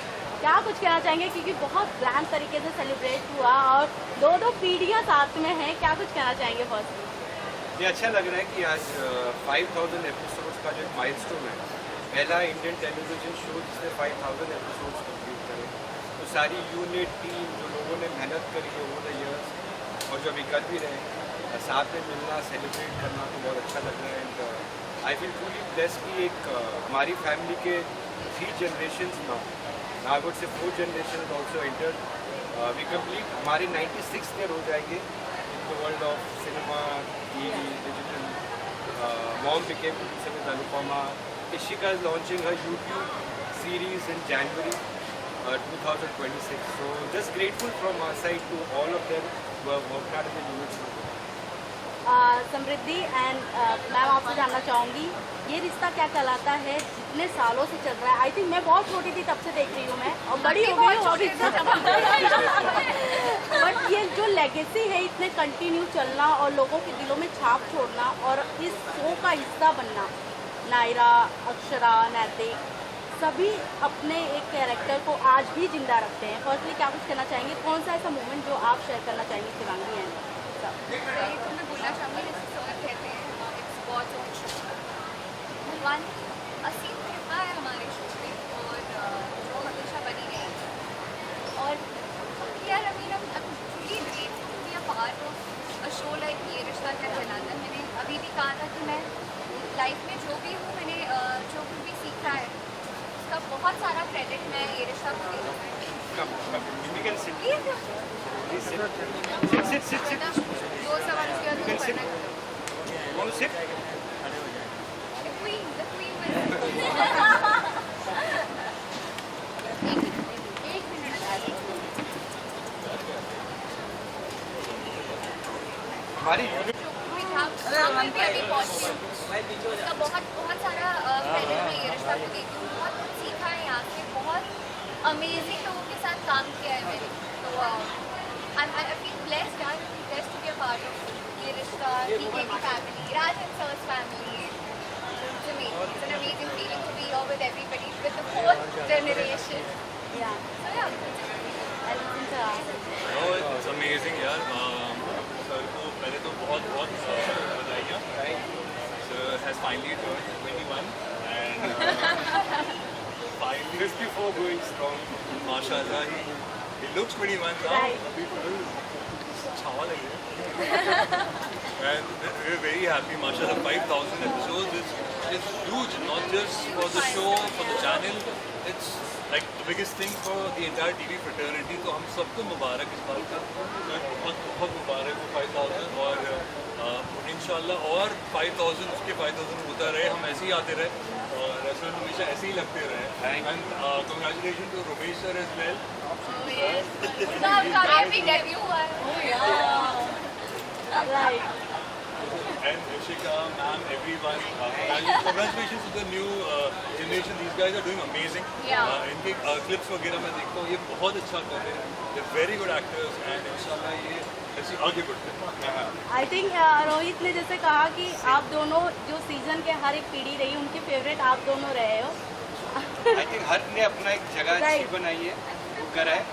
Speaker 6: क्या कुछ कहना चाहेंगे, क्योंकि बहुत ग्रैंड तरीके से सेलिब्रेट हुआ और दो पीढ़ियाँ साथ में हैं, क्या कुछ कहना चाहेंगे? फर्स्ट
Speaker 14: ये अच्छा लग रहा है कि आज 5000 एपिसोड्स का जो माइलस्टोन है, पहला इंडियन टेलीविजन शो जिसने 5000 एपिसोड्स कंप्लीट करे। तो सारी यूनिट टीम जो लोगों ने मेहनत करी ओवर द ईयर्स और जो अभी कर भी रहे हैं, साथ में मिलना सेलिब्रेट करना तो बहुत अच्छा लग रहा है। And I feel fully blessed कि एक हमारी फैमिली के 3 generations now I would say 4 generation also entered. We complete हमारे 96 ईयर हो जाएंगे in the world of cinema, TV, digital. Mom became producer with Anupama. Ishika is launching her YouTube series in January 2026. So just grateful from our side to all of them who have worked hard in the unit.
Speaker 6: Samriddhi and ma'am आपसे जानना चाहूँगी, ये रिश्ता क्या कहलाता है, जितने सालों से चल रहा है? आई थिंक मैं बहुत छोटी थी तब से देख रही हूँ मैं, और बड़ी हो गई हूँ अभी। बट ये जो लेगेसी है, इतने कंटिन्यू चलना और लोगों के दिलों में छाप छोड़ना और इस शो का हिस्सा बनना, नायरा, अक्षरा, नैतिक सभी अपने एक कैरेक्टर को आज भी जिंदा रखते हैं। फर्स्टली क्या कुछ कहना चाहेंगे, कौन सा ऐसा मोमेंट जो आप शेयर करना चाहेंगे शिवांगी एंड सब?
Speaker 2: मैं बोलना चाहूँगी जैसे सर कहते हैं it's God's own show. One असीम कृपा है हमारे शो पे और जो हमेशा बनी रहेगी। और यार I mean I am really grateful to be a part of a show like Yeh Rishta Kya Kehlata है। मैंने अभी भी कहा था कि मैं लाइफ में जो भी हूँ, मैंने जो कुछ भी सीखा है उसका बहुत सारा क्रेडिट मैं ये रिश्ता को देना चाहती हूँ। दो सवाल उसके बाद
Speaker 14: हमारी
Speaker 2: उसका बहुत सारा क्रेडिट मैं ये रिश्ता को देती हूँ। बहुत कुछ सीखा है यहाँ से, बहुत अमेजिंग लोगों के साथ काम किया है मैंने। तो I feel blessed, I feel blessed to be a part of Yeh Rishta, TKP family, Rajan sir's family. It's an amazing feeling to be here with everybody, with the fourth generation.
Speaker 6: Yeah.
Speaker 2: So yeah,
Speaker 13: Oh, it's amazing यार। Sir को पहले तो बहुत बधाइयाँ। Sir has finally turned 21 and finally
Speaker 14: 54 going strong.
Speaker 13: माशाल्लाह he looks 21 now। अभी छावा लग रहा है। And we're very happy, mashallah, 5,000 episodes is huge, not just for the show, for the channel, it's like the biggest thing for the entire TV fraternity। तो हम सबको मुबारक इस बात का, बहुत मुबारक हो 5,000 और इंशाल्लाह और 5,000 उसके 5,000 होता रहे, हम ऐसे ही आते रहे और रेस्टोरेंट हमेशा ऐसे ही लगते रहे। And congratulation to Ramesh sir as well. And Rishika, ma'am, everyone, congratulations to the new generation. These guys are doing amazing. इनके clips वगैरह मैं देखता हूँ, ये बहुत अच्छा कर रहे हैं। They're very good actors and इंशाल्लाह ये ऐसे आगे बढ़ते हैं।
Speaker 6: आई थिंक रोहित ने जैसे कहा कि आप दोनों जो सीजन के हर एक पीढ़ी रही, उनके फेवरेट आप दोनों रहे हो।
Speaker 14: आई थिंक हर ने अपना एक जगह अच्छी बनाई है, वो करा है।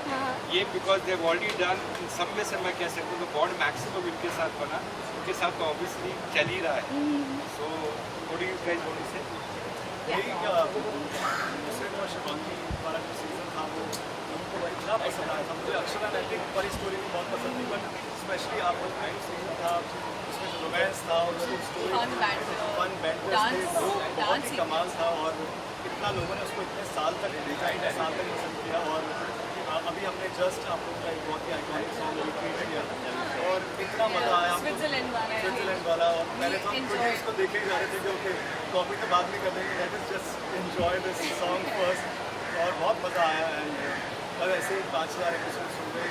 Speaker 14: ये बिकॉज दे ऑलरेडी डन, सब में से मैं कह सकता हूँ तो बॉन्ड मैक्सिमम इनके साथ बना, उनके साथ तो ऑब्वियसली चल ही रहा है। So what do you guys want to say?
Speaker 10: दूसरे को शिवांगी वाला जो सीजन था वो उनको इतना पसंद आया था। मुझे अक्षरा नैतिक वाली स्टोरी भी बहुत पसंद थी, बट स्पेशली आप लोग का सीजन था उसमें जो रोमांस था और उसकी स्टोरी फन बैंटर वो बहुत ही कमाल था और इतना लोगों ने उसको इतने साल तक देखा, इतने साल तक पसंद किया। और अभी हमने जस्ट आप लोग का एक बहुत ही आइकॉनिक सॉन्ग रिक्रिएट किया और इतना मज़ा आया स्विट्जरलैंड वाला। और पहले तो हम खुद ही उसको देखे ही जा रहे थे कि ओके कॉपी तो बाद में कर देंगे, let us just enjoy this song first. और बहुत मज़ा आया एंड और ऐसे 5,000 एपिसोड सुन गए,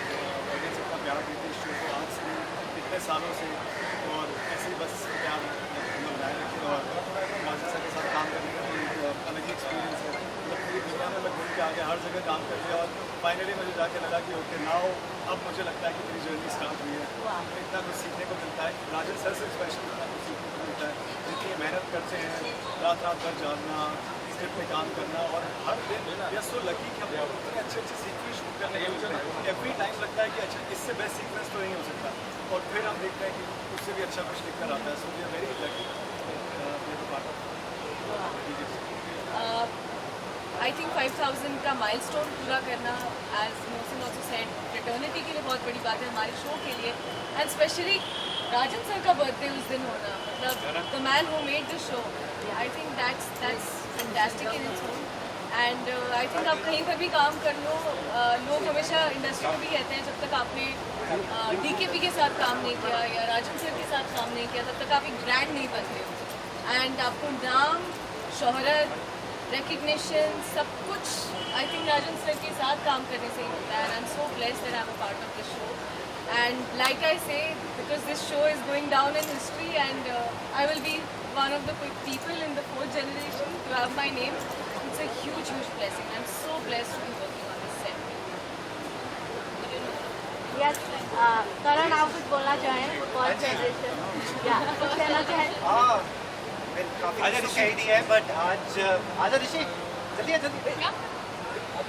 Speaker 10: ऑडियंस इतना प्यार देते इस शो को आज से इतने सालों से, और ऐसे ही बस प्यार बनाए रखें। और राजन सर के साथ काम करने का एक अलग ही एक्सपीरियंस है। मतलब पूरी दुनिया में मैं घूम के आ गया, हर जगह काम कर लिया और फाइनली मुझे जाके लगा कि ओके नाउ अब मुझे लगता है कि मेरी जर्नी स्टार्ट हुई है। इतना कुछ सीखने को मिलता है, राजन सर से स्पेशल इतना कुछ सीखने को मिलता है। जितनी मेहनत करते हैं, रात भर जागना, स्क्रिप्ट में काम करना और हर दिन या सो लकी कि हम इतने अच्छे सीक्वेंस शूट करने के मुझे एवरी टाइम लगता है कि अच्छा इससे बेस्ट सीक्वेंस तो नहीं हो सकता, और फिर हम देखते हैं कि उससे भी अच्छा कुछ निकल आता है। So we are very lucky.
Speaker 7: I think 5,000 का माइलस्टोन पूरा करना, as Mohsin also said, fraternity के लिए बहुत बड़ी बात है, हमारे शो के लिए, एंड स्पेशली राजन सर का बर्थडे उस दिन होना, मतलब the man who made the show. I think that's fantastic in its own. And I think आप कहीं पर भी काम कर लो, लोग हमेशा इंडस्ट्री में भी कहते हैं जब तक आपने DKP के साथ काम नहीं किया या राजन सर के साथ काम नहीं किया तब तक आप एक ब्रांड नहीं बनते हो। एंड आपको नाम, शोहरत, रिकग्निशन, सब कुछ आई थिंक राजन सर के साथ काम करने से ही होता है। And I am so blessed that I am a part of this show. And like I say, because this show is going down in history and I will be one of the people in the fourth generation to have my name. It's a huge blessing. I'm so blessed to be working on this set.
Speaker 6: Yes, Karan, आप कुछ बोलना चाहें? fourth generation, क्या कुछ कहना चाहें?
Speaker 11: काफ़ी कुछ कह दिया है, बट आज आजा ऋषि जल्दी आ, जल्दी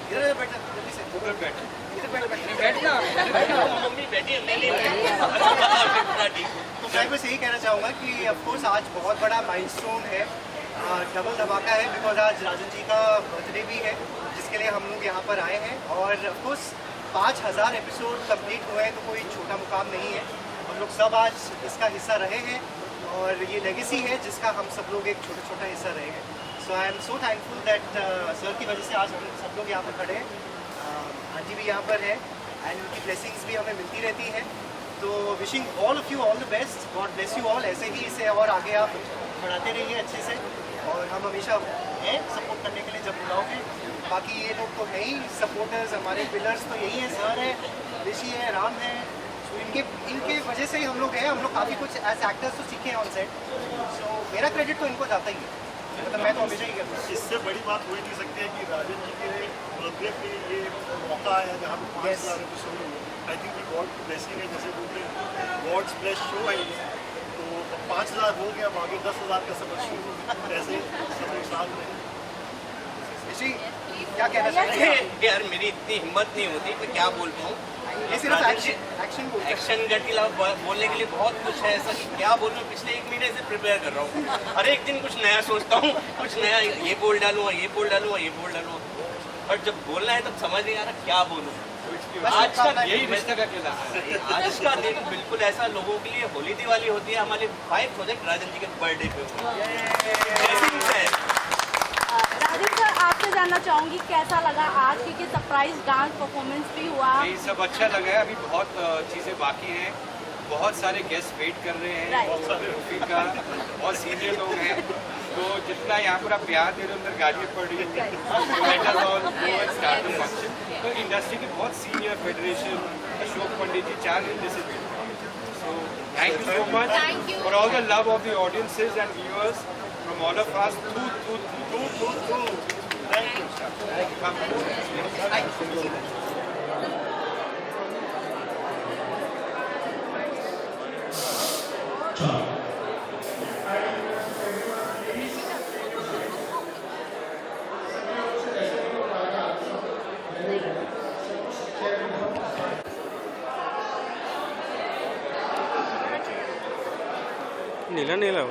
Speaker 11: इधर बैठ जल्दी से इधर बैठना मम्मी बैठी तो मैं बस यही कहना चाहूँगा कि ऑफकोर्स आज बहुत बड़ा माइलस्टोन है, डबल धमाका है, बिकॉज आज राजन जी का बर्थडे भी है जिसके लिए हम लोग यहाँ पर आए हैं। और ऑफकोर्स 5000 एपिसोड कंप्लीट हुए हैं तो कोई छोटा मुकाम नहीं है, हम लोग सब आज इसका हिस्सा रहे हैं और ये लेगेसी है जिसका हम सब लोग एक छोटा छोटा हिस्सा रहे हैं। So I am so thankful that sir की वजह से आज हम सब लोग यहाँ पर खड़े हैं, आंटी भी यहाँ पर है एंड उनकी ब्लेसिंग्स भी हमें मिलती रहती है। तो wishing all of you all the best, God bless you all, ऐसे ही इसे और आगे आप बढ़ाते रहिए अच्छे से और हम हमेशा हैं सपोर्ट करने के लिए जब बुलाओगे। बाकी ये लोग तो है ही सपोर्टर्स, हमारे पिलर्स तो यही हैं, सर है, ऋषि है, राम है, तो इनके वजह से ही हम लोग हैं। हम लोग काफ़ी कुछ एज एक्टर्स तो सीखे हैं ऑन सेट, सो मेरा क्रेडिट तो इनको जाता ही है, मतलब मैं तो हमेशा ही करता हूँ।
Speaker 8: इससे बड़ी बात हो ही नहीं सकती है कि राजन जी के बर्थडे पे ये मौका आया जहाँ पे 5000 एपिसोड हुए। आई थिंक गॉड ब्लेसिंग है, जैसे बोलते हैं गॉड्स ब्लेस शो है, तो 5000 हो गया, अब आगे 10,000 का सफर शुरू हो, ऐसे सब लोग साथ में।
Speaker 11: ऋषि क्या कहना चाहते हैं?
Speaker 15: यार मेरी इतनी हिम्मत नहीं होती, मैं क्या बोल पाऊँ।
Speaker 11: ये सिर्फ एक्शन
Speaker 15: के खिलाफ बोलने के लिए बहुत कुछ है ऐसा कि क्या बोलूँ। पिछले 1 महीने से प्रिपेयर कर रहा हूँ, हर एक दिन कुछ नया सोचता हूँ, कुछ नया, ये बोल डालूँगा, ये बोल डालूँगा, ये बोल डालूँगा, और जब बोलना है तब समझ नहीं आ रहा क्या बोलूँ। आज का यही रिश्ता का किला है, आज का दिन बिल्कुल ऐसा लोगों के लिए होली दिवाली होती है, हमारे 5 प्रोजेक्ट राजन जी के बर्थडे पे।
Speaker 6: राजन सर, आपसे जानना चाहूँगी कैसा लगा आज, क्योंकि सरप्राइज डांस परफॉर्मेंस भी हुआ।
Speaker 14: ये सब अच्छा लगा है, अभी बहुत चीज़ें बाकी हैं, बहुत सारे गेस्ट वेट कर रहे हैं, बहुत सारे रूफी का, बहुत सीनियर लोग हैं, तो जितना यहाँ पर आप प्यार दे रहे हो, अंदर गालियाँ पड़ रही है। तो इंडस्ट्री के बहुत सीनियर फेडरेशन अशोक पंडित जी 4 दिन जैसे wait, so thank you so much for all the love of the audiences and viewers from all of us. Thank you.
Speaker 12: नीला नीला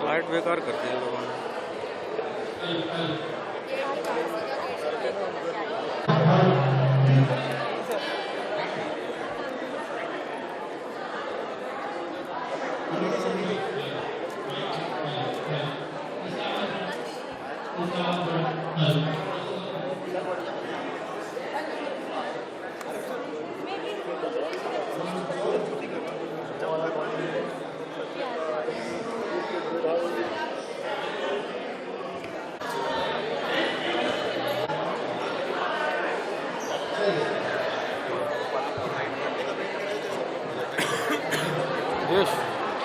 Speaker 12: लाइट बेकार करते हैं लोगों ने।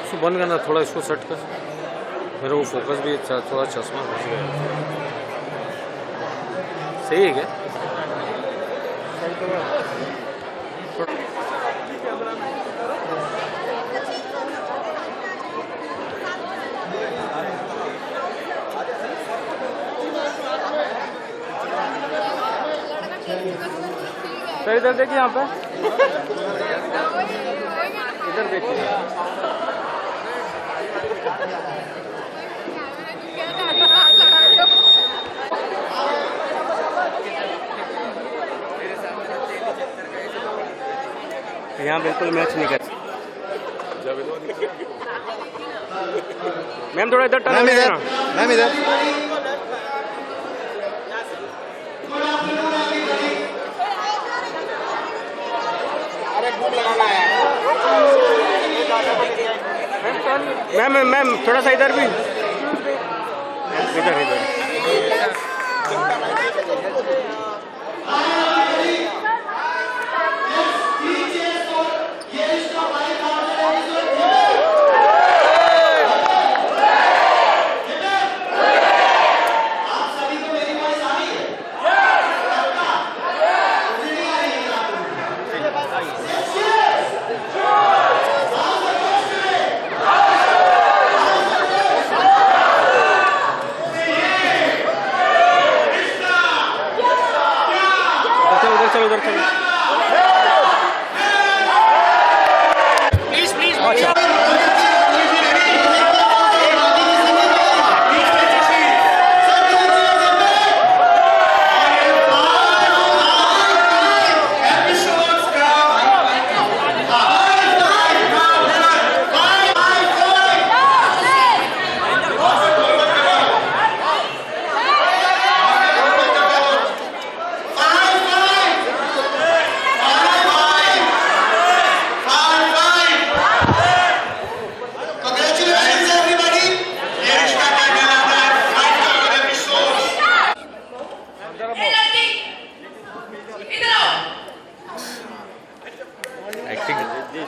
Speaker 12: इसको बंद करना, थोड़ा इसको सेट कर, मेरा वो फोकस भी थोड़ा चश्मा घुस गया। सही है क्या? सर इधर देखिए, यहाँ पे इधर देखिए। यहाँ बिल्कुल मैच नहीं कर। मैम थोड़ा इधर टर्न लीजिए ना। मैम इधर। मैम थोड़ा सा इधर भी, इधर।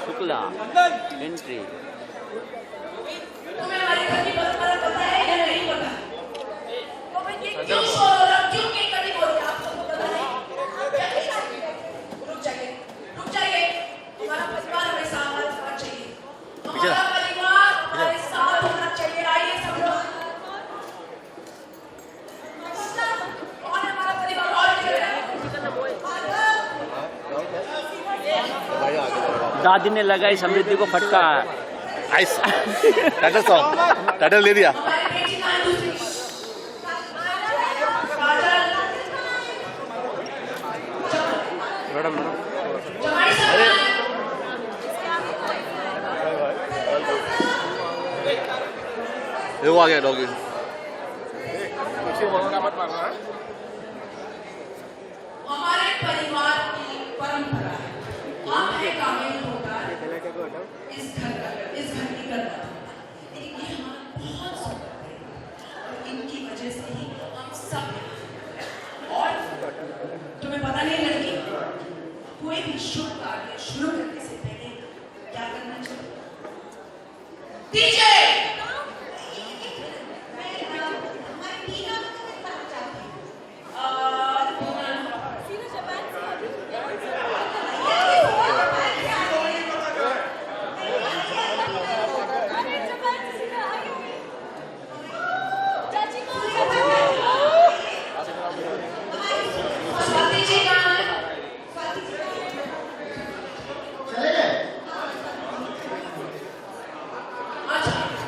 Speaker 16: शुक्ला एंट्री। दादी ने लगाई समृद्धि को फटका।
Speaker 17: आइस टाइटल सॉन्ग टाइटल ले दिया। वो आ गया डॉगी।
Speaker 18: हमारे परिवार की परंपरा आपने काबिल होकर इस घर की करना ये हमारा बहुत सुंदर है और इनकी वजह से ही हम सब और तुम्हें पता नहीं लड़की कोई भी शुभ कार्य शुरू करने से पहले क्या करना चाहिए? डीजे अच्छा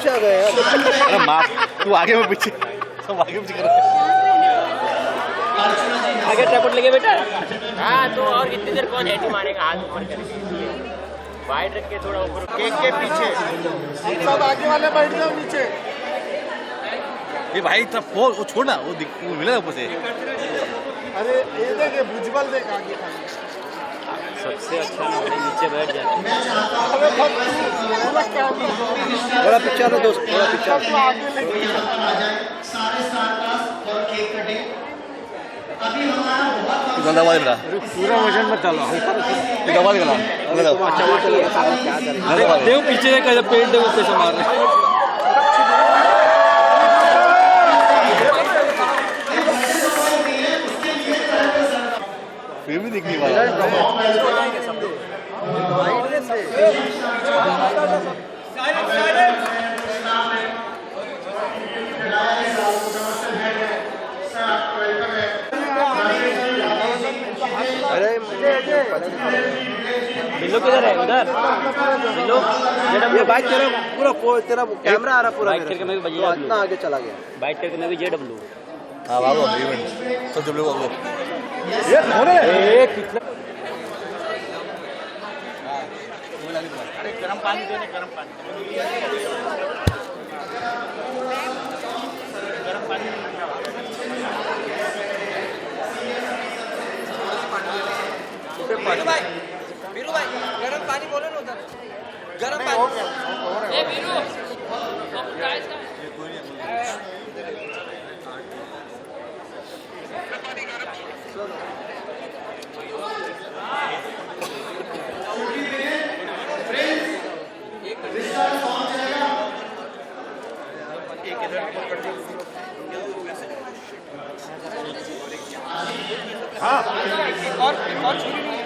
Speaker 17: पीछे आ गए यार। अरे माफ, तू आगे में पीछे, सब आगे पीछे कर रहे
Speaker 16: आगे ट्रैपॉड लगे बेटा। हाँ तो और कितनी देर कौन हेडी मारेगा हाथ ऊपर करके। वाइड रख के थोड़ा ऊपर
Speaker 17: केक के पीछे
Speaker 10: सब आगे वाले बैठ जाओ नीचे।
Speaker 17: ये भाई तब वो छोड़ना, वो मिला ऊपर से।
Speaker 10: अरे ये देख, भुजबल देख आगे।
Speaker 16: सबसे अच्छा नंबर नीचे बैठ जाते।
Speaker 17: बड़ा पिक्चर है दोस्त, बड़ा पिक्चर।
Speaker 18: 7:30 अभी हमारा बहुत
Speaker 17: गंदा आवाज मिला,
Speaker 12: पूरा वजन मत डालो,
Speaker 17: ये आवाज मिला।
Speaker 12: अरे देव पीछे का पेट देव कैसे मार रहे।
Speaker 17: फिर भी दिखने वाला
Speaker 16: बिल्लो किधर है? उधर बिल्लो
Speaker 17: ये बाइक तेरा कैमरा आ रहा पूरा।
Speaker 16: बाइक करके मैं भी बजिया
Speaker 17: इतना आगे चला गया।
Speaker 16: बाइक करके मैं भी JW।
Speaker 17: हाँ बाबू इवेंट सब जब लोग
Speaker 12: ये कौन है? कितना
Speaker 17: अरे गर्म पानी देने, गर्म पानी।
Speaker 19: बीरू भाई गरम पानी बोलो ना उधर। गरम पानी। ए बीरू
Speaker 10: हाँ और छुरी नहीं है।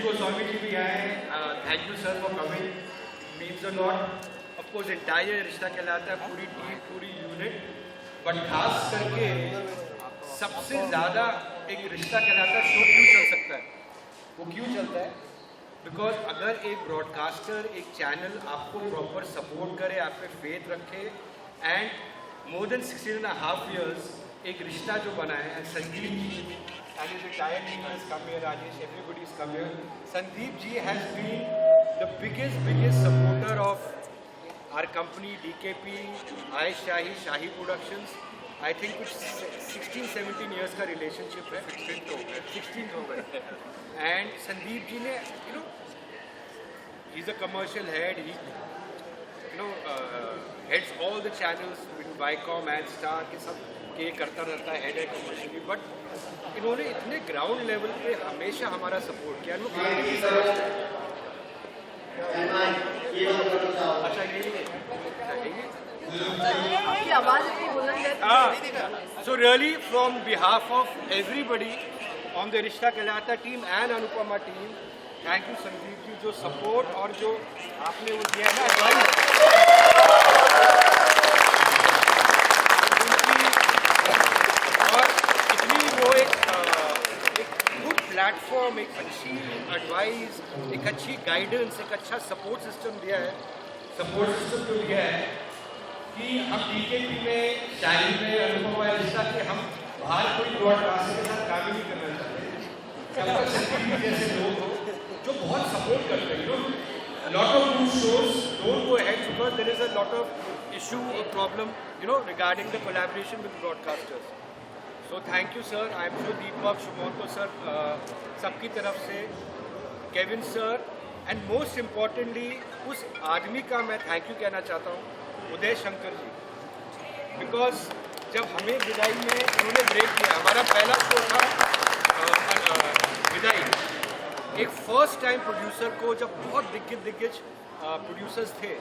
Speaker 14: गोस्वामी जी भी आए हैं, thank you sir for coming, means a lot. Of course entire रिश्ता कहलाता है, पूरी टीम पूरी यूनिट, बट खास करके सबसे ज़्यादा एक रिश्ता कहलाता है शो क्यों चल सकता है, वो क्यों चलता है? बिकॉज अगर एक ब्रॉडकास्टर एक चैनल आपको प्रॉपर सपोर्ट करे, आप पे फेथ रखे, एंड मोर देन 16.5 years एक रिश्ता जो बना है, and Sandeep ji and his entire team has come here, Rajesh, everybody has come here. Sandeep ji has been the biggest supporter of our company, DKP, Aish Shahi, Shahi Productions. I think कुछ 16-17 years का relationship है, 16 हो गए. And Sandeep ji ने, you know, he's a commercial head, he, you know, heads all the channels with Viacom and Star के सब के करता रहता है, हेड है कमर्शियली, बट इन्होंने इतने ग्राउंड लेवल पे हमेशा हमारा सपोर्ट किया। लोग so really from behalf of everybody on the Rishta Kehlata team and Anupama team, thank you Sandeep ji, जो सपोर्ट और जो आपने वो दिया है ना एडवाइस, प्लेटफॉर्म, एक अच्छी एडवाइस, एक अच्छी गाइडेंस, एक अच्छा सपोर्ट सिस्टम दिया है। सपोर्ट सिस्टम जो दिया है कि हम डीकेपी में, शाही में, अनुपमा रिश्ता के हम बाहर कोई ब्रॉडकास्टर के साथ काम ही नहीं करना चाहते, जैसे लोग हो जो बहुत सपोर्ट करते हैं। Lot of news shows don't go ahead because there is a lot of issue और problem, you know, regarding the collaboration with broadcasters. So thank you sir, I am sure Deepak, Sumoto sir, सबकी तरफ से, Kevin sir, and most importantly उस आदमी का मैं thank you कहना चाहता हूँ, उदय शंकर जी, बिकॉज जब हमें विदाई में उन्होंने ब्रेक किया, हमारा पहला शो था विदाई, एक फर्स्ट टाइम प्रोड्यूसर को जब बहुत दिग्गज प्रोड्यूसर्स थे,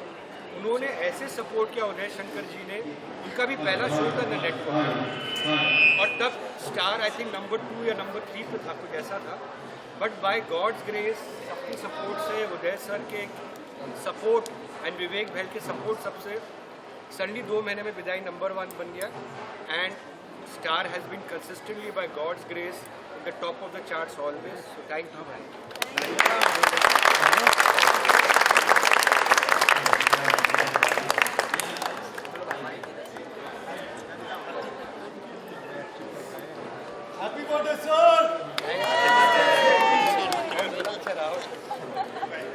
Speaker 14: उन्होंने ऐसे सपोर्ट किया उदय शंकर जी ने, उनका भी पहला शो था द नेटवर्क, और तब स्टार आई थिंक नंबर 2 या नंबर 3 पे था, कुछ ऐसा था, बट बाय गॉड्स ग्रेस सबकी सपोर्ट से, उदय सर के सपोर्ट एंड विवेक भैल के सपोर्ट सबसे, सडनली 2 महीने में विदाई नंबर 1 बन गया, and star has been consistently by God's grace in the top of the charts always, so thank you भाई।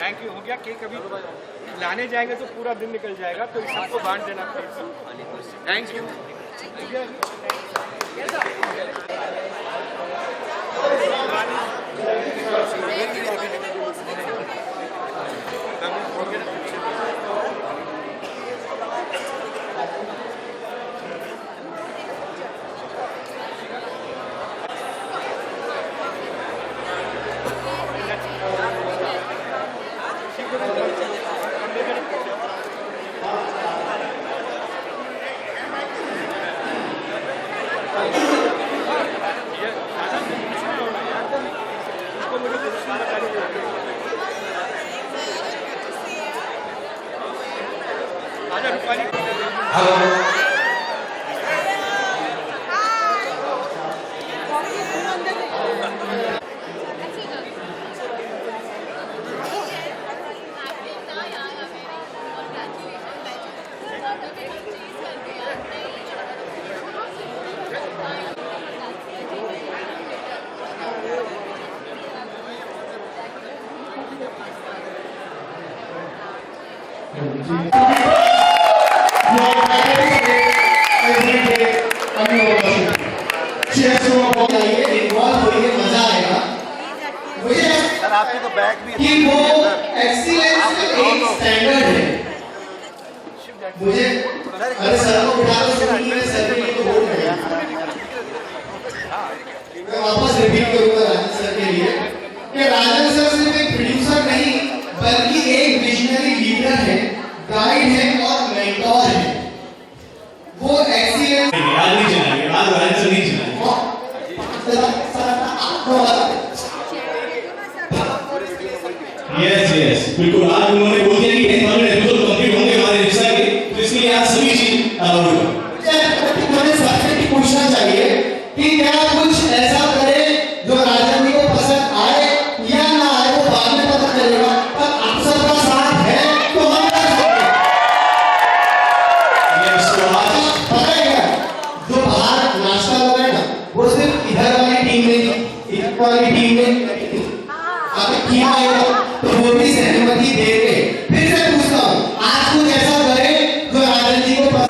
Speaker 14: थैंक यू, हो गया केक, अभी लाने जाएंगे तो पूरा दिन निकल जाएगा, तो इस सबको बांट देना प्लीज। Thank you.
Speaker 20: आपके तो बैग भी कि वो एक्सीलेंस का एक स्टैंडर्ड है। मुझे अरे सर को बिठा दो, मेरे सर पे तो बोल रहे हैं। मैं वापस रिपीट करूंगा राजन सर के लिए कि राजन सर सिर्फ एक प्रोड्यूसर नहीं बल्कि एक विजनरी लीडर है, गाइड है और मेंटोर है। वो एक्सीलेंस आज नहीं चलाएंगे, आज राजन सर नहीं चलाएंगे। बिल्कुल आज उन्होंने बोल दिया कि 10,000 एपिसोड कंप्लीट होंगे हमारे रिश्ता के, तो इसके लिए आज सभी चीज अलाउड है। मुझे सबसे पूछना चाहिए कि क्या कुछ ऐसा करे जो राजन जी को पसंद आए या ना आए, वो बाद में पता चलेगा, पर आप सबका साथ है तो हम कर सकते हैं। पता है क्या, जो बाहर नाश्ता लोग है ना, वो सिर्फ इधर वाली टीम में, इधर वाली टीम में अगर किया है तो वो भी सहमति दे रहे। फिर से पूछता हूँ, आज कुछ ऐसा करे जो राजन जी को पसंद।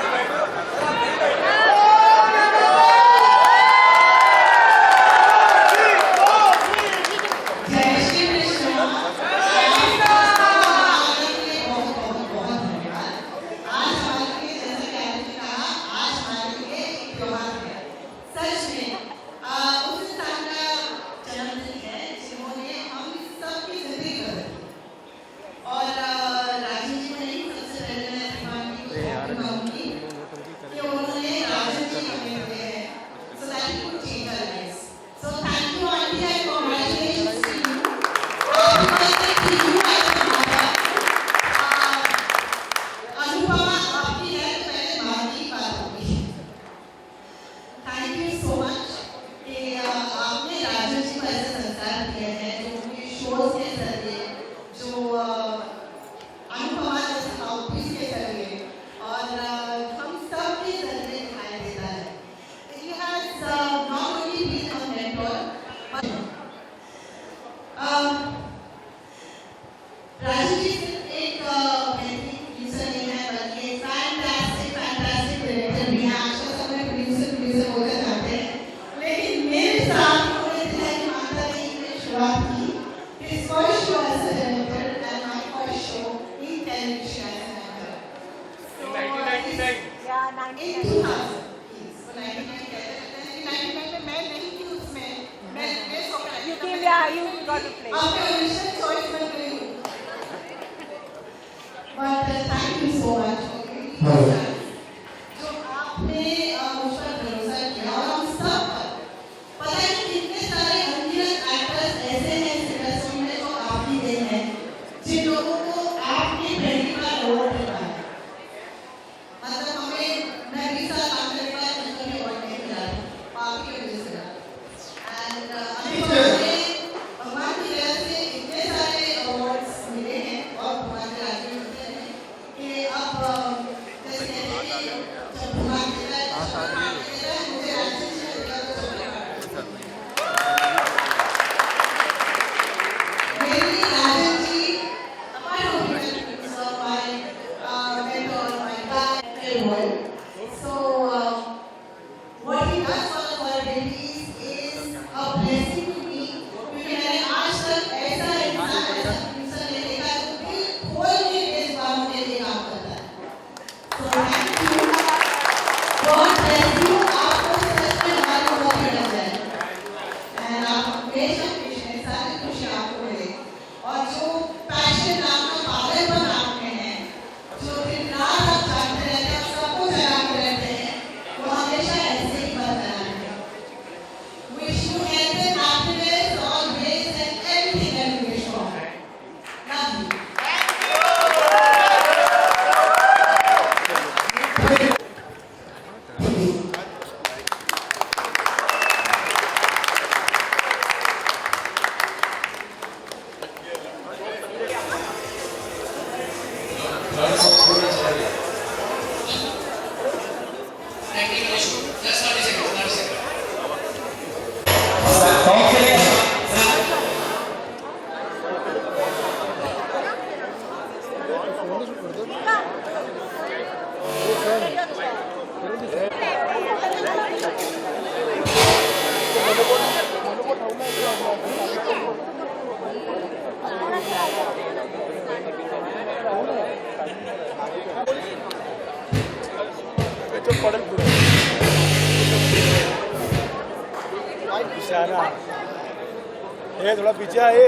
Speaker 10: थोड़ा पीछे आए।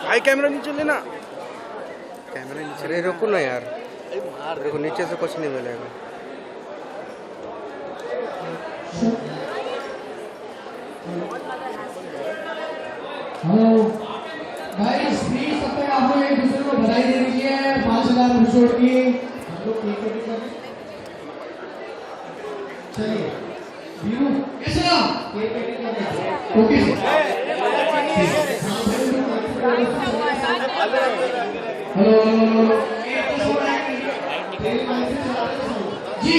Speaker 19: भाई कैमरा नीचे लेना, कैमरा नीचे ले, रुको ना यार, देखो नीचे से कुछ नहीं मिलेगा।
Speaker 20: हेलो गाइस, प्लीज तब तक आप लोग एक दूसरे को बधाई दे दीजिए 5000 एपिसोड की। हम लोग केक कटिंग करें, चलिए वीरू कैसे ना केक कटिंग करें। ओके हेलो जी,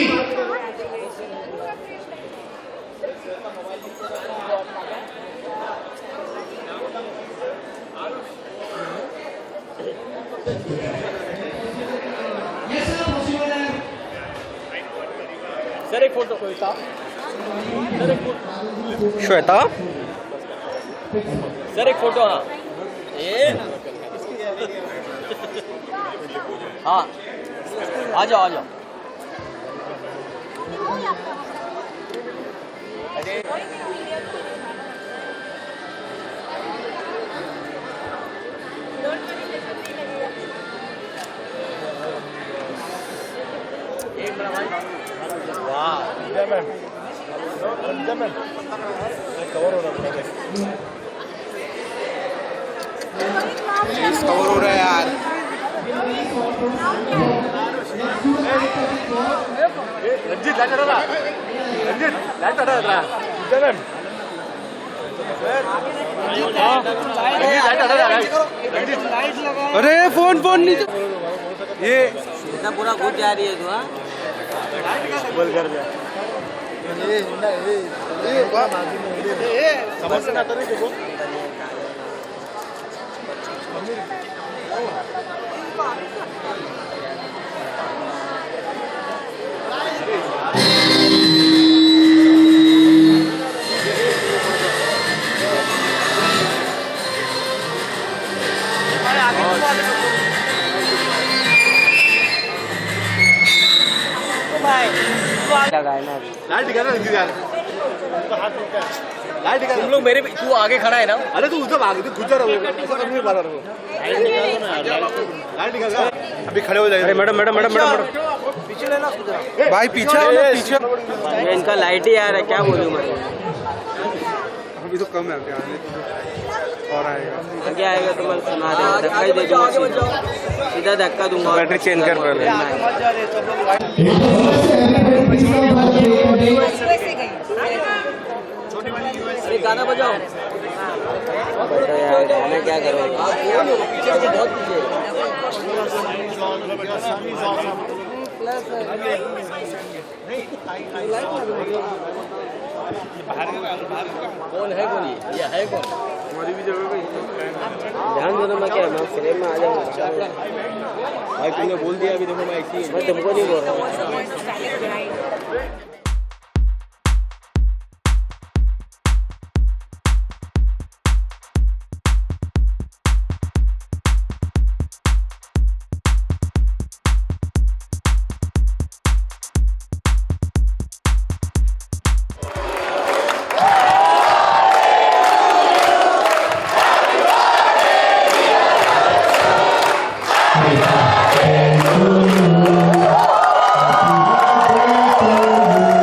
Speaker 16: सर एक फोटो श्वेता, सर एक फोटो,
Speaker 19: श्वेता
Speaker 16: सर एक फोटो। हाँ ये हाँ आ जाओ आ जाओ।
Speaker 19: कवर हो रहा है यार।
Speaker 17: रंजीत लाइट हटा, रंजीत लाइट हटा रहा जगन,
Speaker 19: अरे फोन नीचे, ये
Speaker 16: इतना पूरा घुस जा रही है तू। हाँ
Speaker 17: बोल कर दे ये समझ में आता नहीं देखो। लाइट दिखा रहा, लाइट दिखा।
Speaker 16: तुम लोग मेरे, तू आगे खड़ा है ना।
Speaker 17: अरे तू उधर आगे, तू खुद जा रहा है, ऐसा करने वाला रहो। लाइट दिखा, अभी खड़े हो जाएंगे।
Speaker 19: मैडम मैडम मैडम मैडम
Speaker 17: पीछे लेना
Speaker 19: भाई, पीछे
Speaker 16: ये इनका लाइट ही आ रहा है, क्या बोलूँ मैं।
Speaker 19: अभी तो कम है, अभी आने और आएगा।
Speaker 16: आगे आएगा तो मैं सुना देगा, धक्का ही दे दूंगा, सीधा धक्का दूंगा।
Speaker 19: बैटरी चेंज कर पहले।
Speaker 16: अरे गाना बजाओ बेटा यार, गाना क्या करोगे पीछे से बहुत पीछे। कौन है, कौन ये है कौन?
Speaker 19: हमारी भी जगह पे
Speaker 16: ध्यान दो ना, मैं क्या, मैं फ्रेम में आ जाऊंगा।
Speaker 17: भाई तुमने बोल दिया, अभी देखो मैं ऐसी,
Speaker 16: मैं तुमको नहीं बोल रहा।
Speaker 20: Happy birthday to you.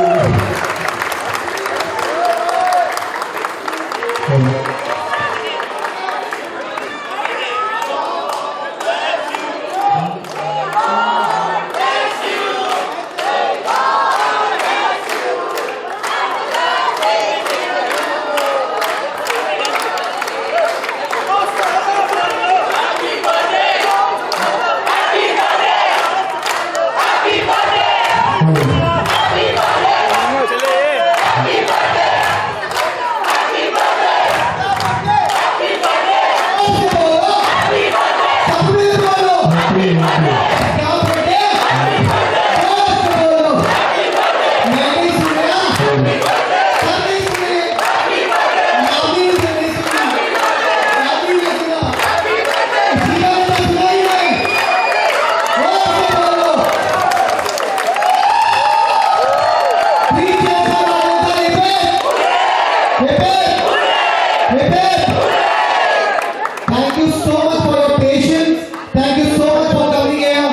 Speaker 20: Thank you so much for your patience. Thank you so much for coming here.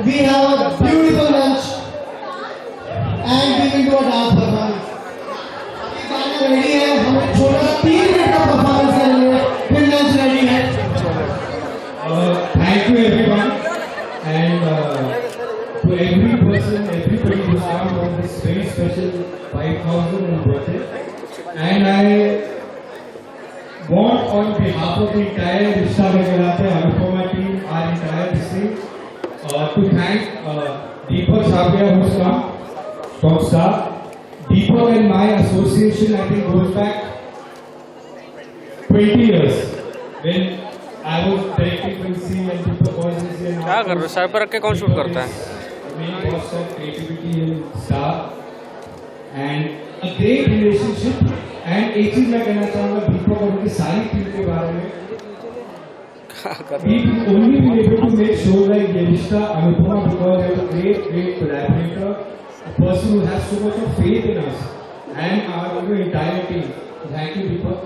Speaker 20: We have a beautiful lunch and we will do a dance performance. गाना रेडी है, हम छोटा 3 minute का performance करेंगे, फिर lunch ready है.
Speaker 21: Thank you everyone, and to every person, everybody who's come on this very special 5,000th birthday, and I want on behalf of the entire Rishta Megarate Anupama team, our entire district, to thank Deepak Shabria who's come from Star. Deepak and my association I think goes back 20 years when I was directing film scene and Deepak was in scene.
Speaker 12: क्या कर रहे हो? Sir पर रख के कौन shoot करता है?
Speaker 21: Main boss of creativity in Star and a great relationship. And एक चीज मैं कहना चाहूँगा दीपक और उनकी सारी टीम के बारे में. We only been able to make shows like Ye Rishta, Anupama because they are a great collaborator, a person who has so much of faith in us and our entire team. Thank you, Deepak.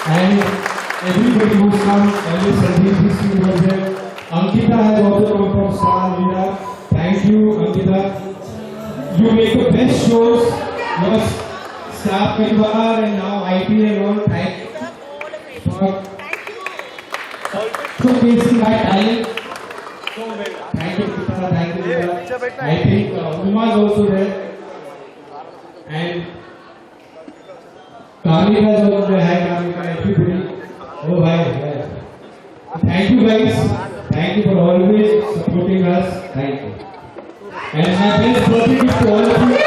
Speaker 21: And everybody who's come, always Sandeep this team was there. Ankita has also come from Star Leader. Thank you, Ankita. You make the best shows. Your staff Kanwar and now IT and all. Thank you for showcasing my talent. Thank you, Kita. Thank you, Lita. I think Uma is also there. And Kamika is also there. Hi, Kamika. Everybody. Oh, bye. Thank you, guys. Thank you for always supporting us. Thank you. And my best birthday to all of you.